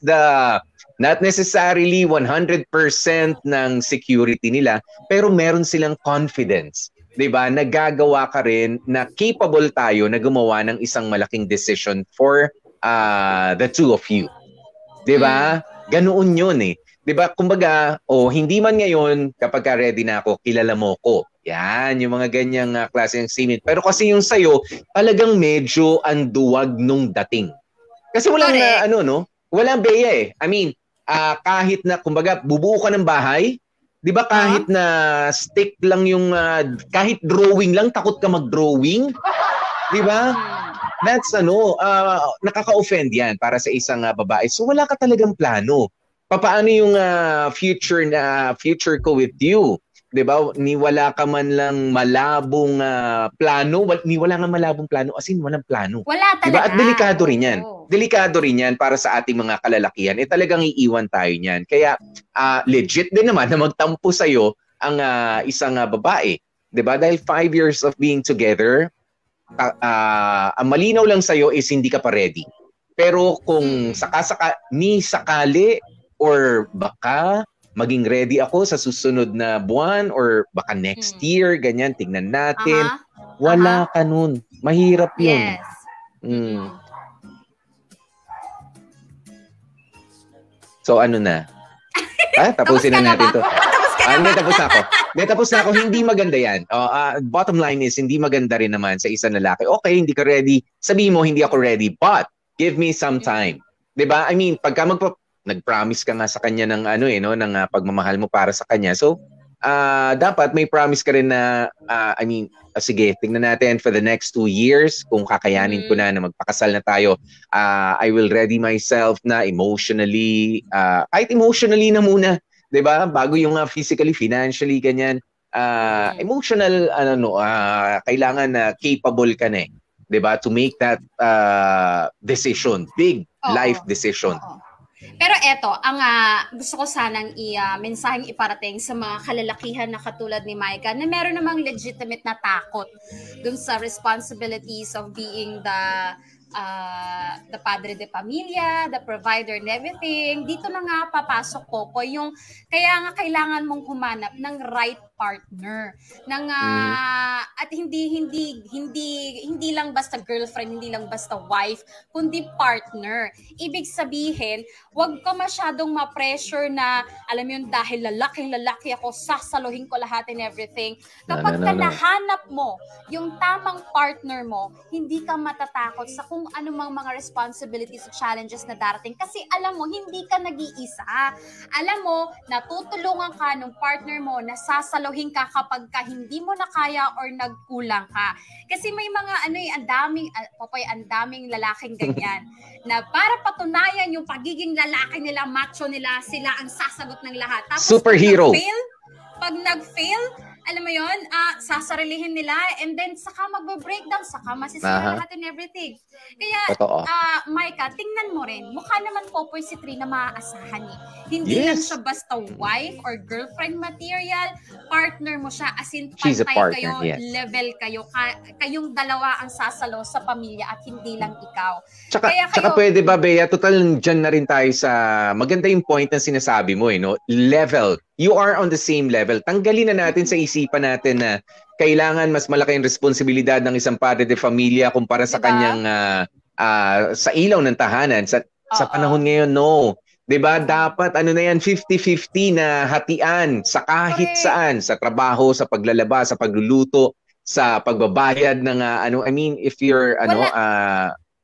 not necessarily 100% ng security nila, pero meron silang confidence. 'Di ba? Nagagawa ka rin na capable tayo na gumawa ng isang malaking decision for the two of you. 'Di ba? Ganoon 'yun 'Di ba? Kumbaga, hindi man ngayon kapag ready na ako, kilala mo ko. Yan, yung mga ganyang klase ng statement. Pero kasi yung sa'yo, talagang medyo anduwag nung dating. Kasi walang, walang beya eh. I mean, kahit na, kumbaga, bubuo ka ng bahay, di ba kahit na stick lang yung, kahit drawing lang, takot ka mag-drawing? Di ba? That's nakaka-offend yan para sa isang babae. So wala ka talagang plano. Paano yung future ko with you? 'Di ba? Ni wala ka man lang malabong plano, ni wala nga malabong plano, as in walang plano. Wala talaga. Diba? At delikado rin 'yan. Delikado rin 'yan para sa ating mga kalalakihan. Talagang iiwan tayo niyan. Kaya legit din naman na magtampo sa iyo ang isang babae, 'di ba? Dahil 5 years of being together, ang malinaw lang sa iyo is hindi ka pa ready. Pero kung sakali or baka maging ready ako sa susunod na buwan or baka next year, ganyan, tingnan natin. Wala ka nun. Mahirap yun. Yes. So ano na? Tapusin na natin to. Tapos na ako. Hindi maganda yan. Bottom line is, hindi maganda rin naman sa isang lalaki. Okay, hindi ka ready. Sabihin mo, hindi ako ready. But, give me some time. Diba? I mean, pagka nag-promise ka nga sa kanya ng ng pagmamahal mo para sa kanya. So, dapat may promise ka rin na sige, tingnan natin for the next 2 years kung kakayanin ko na magpakasal na tayo. I will ready myself na emotionally, kahit emotionally na muna, 'di ba? Bago yung physically, financially ganyan. Emotional kailangan na capable ka na 'di ba, to make that decision, big life decision. Pero eto, ang gusto ko sanang mensaheng iparating sa mga kalalakihan na katulad ni Micah na meron namang legitimate na takot dun sa responsibilities of being the padre de familia, the provider and everything. Dito na nga papasok ko yung kaya nga kailangan mong humanap ng right partner at hindi lang basta girlfriend, hindi lang basta wife, kundi partner. Ibig sabihin, wag ka masyadong ma-pressure na alam mo yun, dahil lalaki ako, sasaluhin ko lahat and everything. Kapag nahanap mo yung tamang partner mo, hindi ka matatakot sa kung anumang mga responsibilities at challenges na darating kasi alam mo, hindi ka nag-iisa. Alam mo, natutulungan ka ng partner mo na sasaluhin ka kapag hindi mo na kaya or nagkulang ka. Kasi may mga ang daming lalaking ganyan na para patunayan yung pagiging lalaki nila, macho nila, sila ang sasagot ng lahat. Tapos superhero. Pag nag-fail, alam mo yun, sasarilihin nila and then saka magbe-breakdown, saka masisira lahat and everything. Kaya, Micah, tingnan mo rin, mukha naman Popoy si Trina maaasahan eh. Hindi lang siya basta wife or girlfriend material, partner mo siya, as in pantay kayo, level kayo, kayong dalawa ang sasalo sa pamilya at hindi lang ikaw. Tsaka pwede ba, Bea, total dyan na rin tayo sa, maganda yung point na sinasabi mo, level. You are on the same level. Tanggalin na natin sa isipan natin na kailangan mas malaki ang responsibilidad ng isang padre de familia kumpara sa kanyang sa ilaw ng tahanan. Sa panahon ngayon, no. 'Di ba? Dapat na yan 50-50 na hatian sa kahit saan, sa trabaho, sa paglalaba, sa pagluluto, sa pagbabayad ng if you're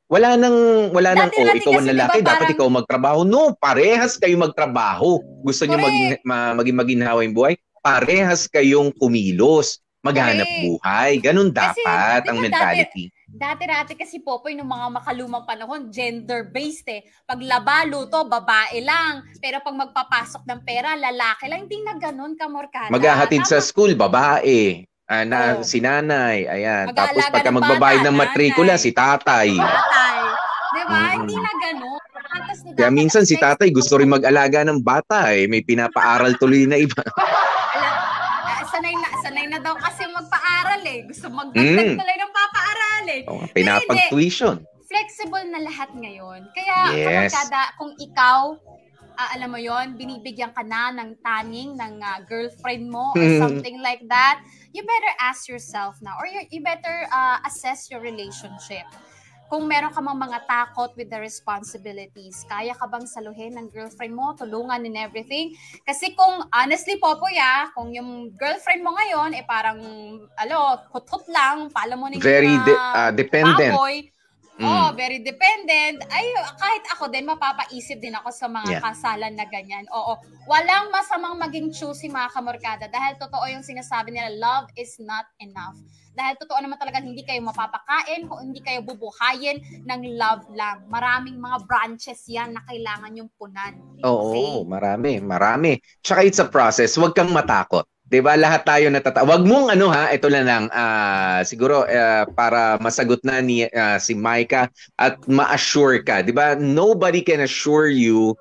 wala nang ikaw ang lalaki, diba, dapat ikaw magtrabaho. No, parehas kayo magtrabaho. Gusto niyo maging maginhawa yung buhay? Parehas kayong kumilos, maghanap buhay. Ganun dapat ang mentality. Dati kasi Popoy, nung mga makalumang panahon, gender-based Pag laba, luto, babae lang. Pero pag magpapasok ng pera, lalaki lang. Hindi na ganun, kamorkada. Maghahatid sa school, babae. Si nanay, ayan. Tapos pagka magbabayad ng matrikula, si tatay. Diba? Hindi na gano'n. Kaya minsan si tatay gusto rin mag-alaga ng bata May pinapaaral tuloy na iba. Sanay na daw kasi magpaaral Gusto magdagdag tuloy ng papaaral Pinapag-tuition. Flexible na lahat ngayon. Kaya kung ikaw, alam mo yon, binibigyan ka na ng taning ng girlfriend mo or something like that, you better ask yourself now or you better assess your relationship. kung meron ka mang mga takot with the responsibilities, kaya ka bang saluhin ng girlfriend mo, tulungan and everything? Kasi kung, honestly, Popoy, kung yung girlfriend mo ngayon, parang, hut-hut lang, pala mo na very dependent. Baboy, very dependent. Ay, kahit ako din, mapapaisip din ako sa mga kasalan na ganyan. Oo, walang masamang maging choosy, mga kamorkada, dahil totoo yung sinasabi nila, love is not enough. Dahil totoo naman talaga, hindi kayo mapapakain kung hindi kayo bubuhayin ng love lang. Maraming mga branches yan na kailangan yung punan. Oo, marami. Tsaka it's a process. Huwag kang matakot. 'Di ba? Lahat tayo natatakot. Huwag mong ito lang siguro para masagot na ni si Micah at ma-assure ka, 'di ba? Nobody can assure you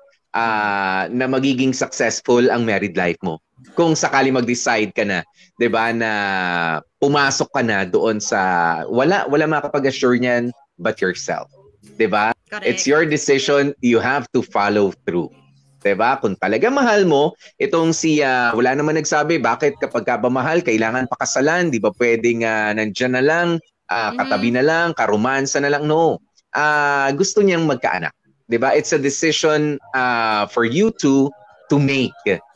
na magiging successful ang married life mo. Kung sakali mag-decide ka na, 'di ba, na pumasok ka na doon sa wala makapag-assure niyan but yourself. 'Di ba? It's your decision, you have to follow through. 'Di ba? Kung talaga mahal mo, itong wala naman nagsabi bakit kapag ka ba mahal kailangan pakasalan, 'di ba? Pwedeng nandiyan na lang, katabi na lang, karomansa na lang. No. Gusto niyang magkaanak. 'Di ba? It's a decision for you to make.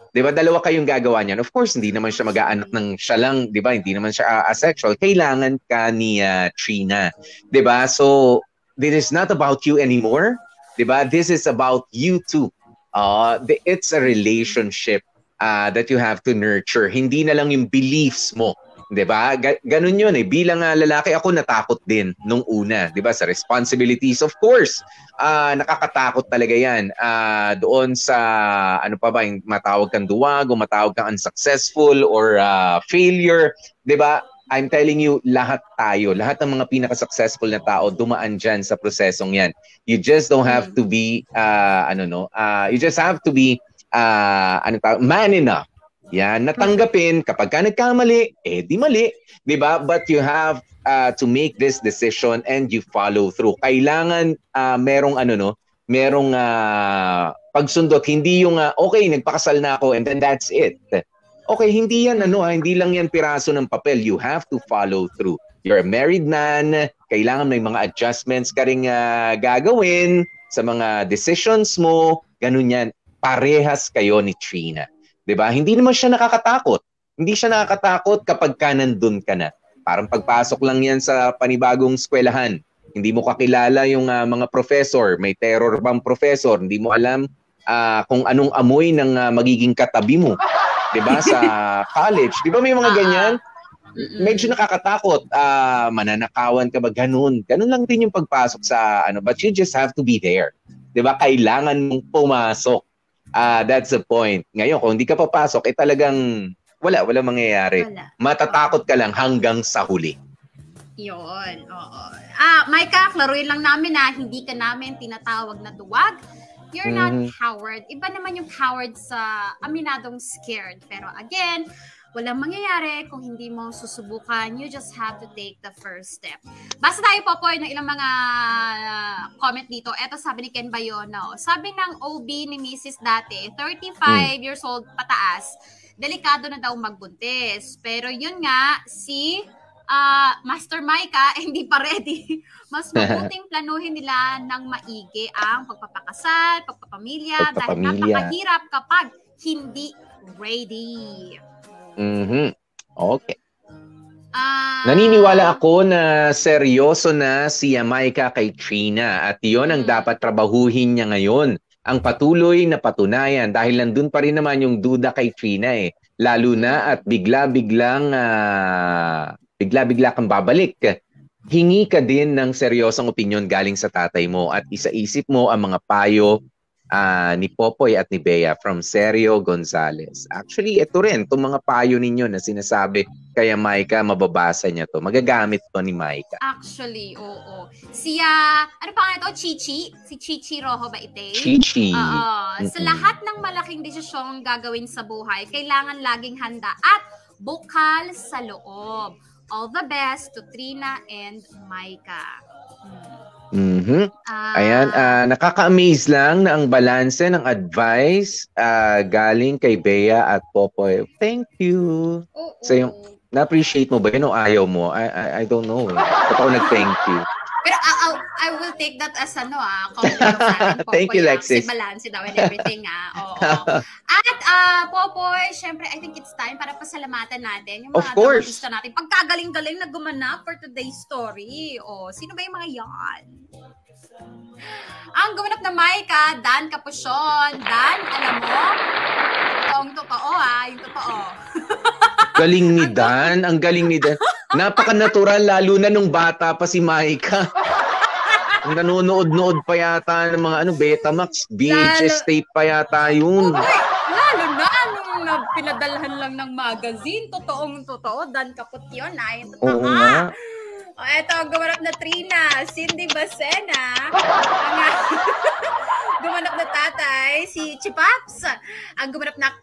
'Di ba? Dalawa kayong gagawa niyan. Of course, hindi naman siya mag-aanak ng siya lang, 'di ba? Hindi naman siya asexual. Kailangan ka ni Trina. 'Di ba? So, this is not about you anymore. 'Di ba? This is about you too. It's a relationship that you have to nurture. Hindi na lang yung beliefs mo. 'Di ba? Ganun 'yun eh. Bilang lalaki ako natakot din nung una, 'di ba? Sa responsibilities, of course. Nakakatakot talaga 'yan. Doon sa yung matawag kang duwag o matawag kang unsuccessful or failure, 'di ba? I'm telling you, lahat ng mga pinaka-successful na tao dumaan diyan sa prosesong 'yan. You just don't have to be you just have to be man enough. Yan, natanggapin kapag ka nagkamali, di mali, 'di ba? But you have to make this decision and you follow through. Kailangan merong pagsundot, hindi yung okay, nagpakasal na ako and then that's it. Okay, hindi yan hindi lang yan piraso ng papel. You have to follow through. You're a married man, kailangan may mga adjustments ka ring gagawin sa mga decisions mo. Ganun yan. Parehas kayo ni Trina. 'Di ba? Hindi naman siya nakakatakot. Hindi siya nakakatakot kapag ka nandun ka na. Parang pagpasok lang yan sa panibagong eskwelahan. Hindi mo kakilala yung mga professor. May terror bang professor? Hindi mo alam kung anong amoy ng magiging katabi mo. 'Di ba? Sa college. 'Di ba may mga ganyan? Medyo nakakatakot. Mananakawan ka ba? Ganun. Ganun lang din yung pagpasok sa but you just have to be there. 'Di ba? Kailangan mong pumasok. That's the point. Ngayon, kung hindi ka papasok, talagang wala mangyayari. Matatakot ka lang hanggang sa huli. Yun, oo. Micah, klaruin lang namin na hindi ka namin tinatawag na duwag. You're not coward. Iba naman yung coward sa aminadong scared. Pero again, walang mangyayari kung hindi mo susubukan. You just have to take the first step. Basta tayo po ng ilang mga comment dito. Eto sabi ni Ken Bayono. Sabi ng OB ni Mrs. dati, 35 years old pataas, delikado na daw magbuntis. Pero yun nga, si Master Micah, hindi pa ready. Mas mabuting planuhin nila ng maigi ang pagpapakasal, pagpapamilya, dahil napakahirap kapag hindi ready. Okay. Naniniwala ako na seryoso na si Micah kay Trina at iyon ang dapat trabahuhin niya ngayon. Ang patuloy na patunayan dahil nandun pa rin naman yung duda kay Trina eh. Lalo na at bigla-bigla kang babalik. Hingi ka din ng seryosong opinyon galing sa tatay mo at isaisip mo ang mga payo ni Popoy at ni Bea from Sergio Gonzalez. Actually, ito rin, itong mga payo ninyo na sinasabi kaya Micah, mababasa niya to. Magagamit to ni Micah. Actually, oo. Ano pa nga ito? Chichi? Si Chichi Rojo ba ite? Chichi. Sa lahat ng malaking desisyong gagawin sa buhay, kailangan laging handa at bukal sa loob. All the best to Trina and Micah. Ayan, nakaka-amaze lang na ang balanse ng advice galing kay Bea at Popoy. Thank you. So yung na-appreciate mo ba yun o ayaw mo? I don't know. Ba't ako nag-thank you? Pero I will take that as compliment. Thank you, Lexis. Si balance daw and everything, Oo. At, Popoy, syempre, I think it's time para pasalamatan natin yung mga dramatista natin. Pagkagaling-galing na gumanap for today's story. Sino ba yung mga yan? Ang gumanap na Maika, Dan Capuchon. Dan, alam mo? Yung totoo, yung totoo. Galing ni Dan. Ang galing ni Dan. Napaka-natural, lalo na nung bata pa si Maika. Nanonood-nood pa yata ng mga Betamax, VHS tape pa yata yun. Lalo na nung pinadalhan lang ng magazine. Totoo, Dan Caput yun. Oo nga. Ito ang gumanap na Trina, Cindy Bacena. Gumanap na tatay, si Chipaps. Ang gumanap na,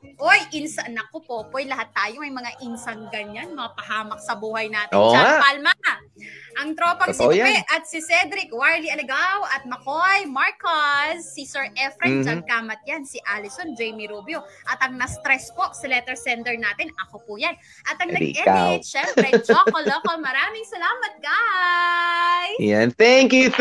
insan, naku Popoy, lahat tayo may mga insan ganyan, mga pahamak sa buhay natin. Chan Palma. Ang tropang si Pepe at si Cedric, Warley Alagaw at Makoy, Marcos, si Sir Efren, Jan Kamat yan, si Allison, Jamie Rubio. At ang na-stress po sa letter sender natin, ako po yan. At ang nag-edit, syempre, Choco Loco. Maraming salamat, guys! Yan, thank you!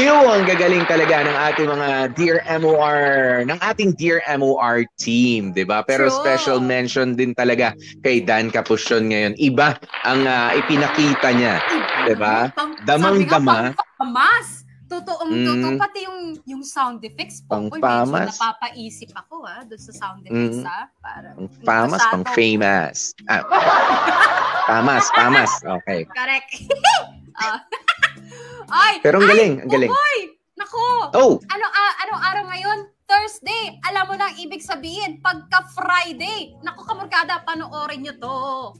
Ang gagaling talaga ng ating mga Dear MOR, ng ating Dear MOR team, di ba? Pero special mention din talaga kay Dan Capuchon ngayon. Iba ang ipinakita niya, di ba? Damang-dama. Pangpamas. Totoo. Pati yung sound effects po. Pangpamas. Medyo napapaisip ako doon sa sound effects Pangpamas, pang-famous. Pamas. Okay. Correct. Pero ang galing. Boy! Nako! Anong araw ngayon? Thursday. Alam mo na ang ibig sabihin. Pagka Friday. Naku, kamurkada, panoorin nyo to.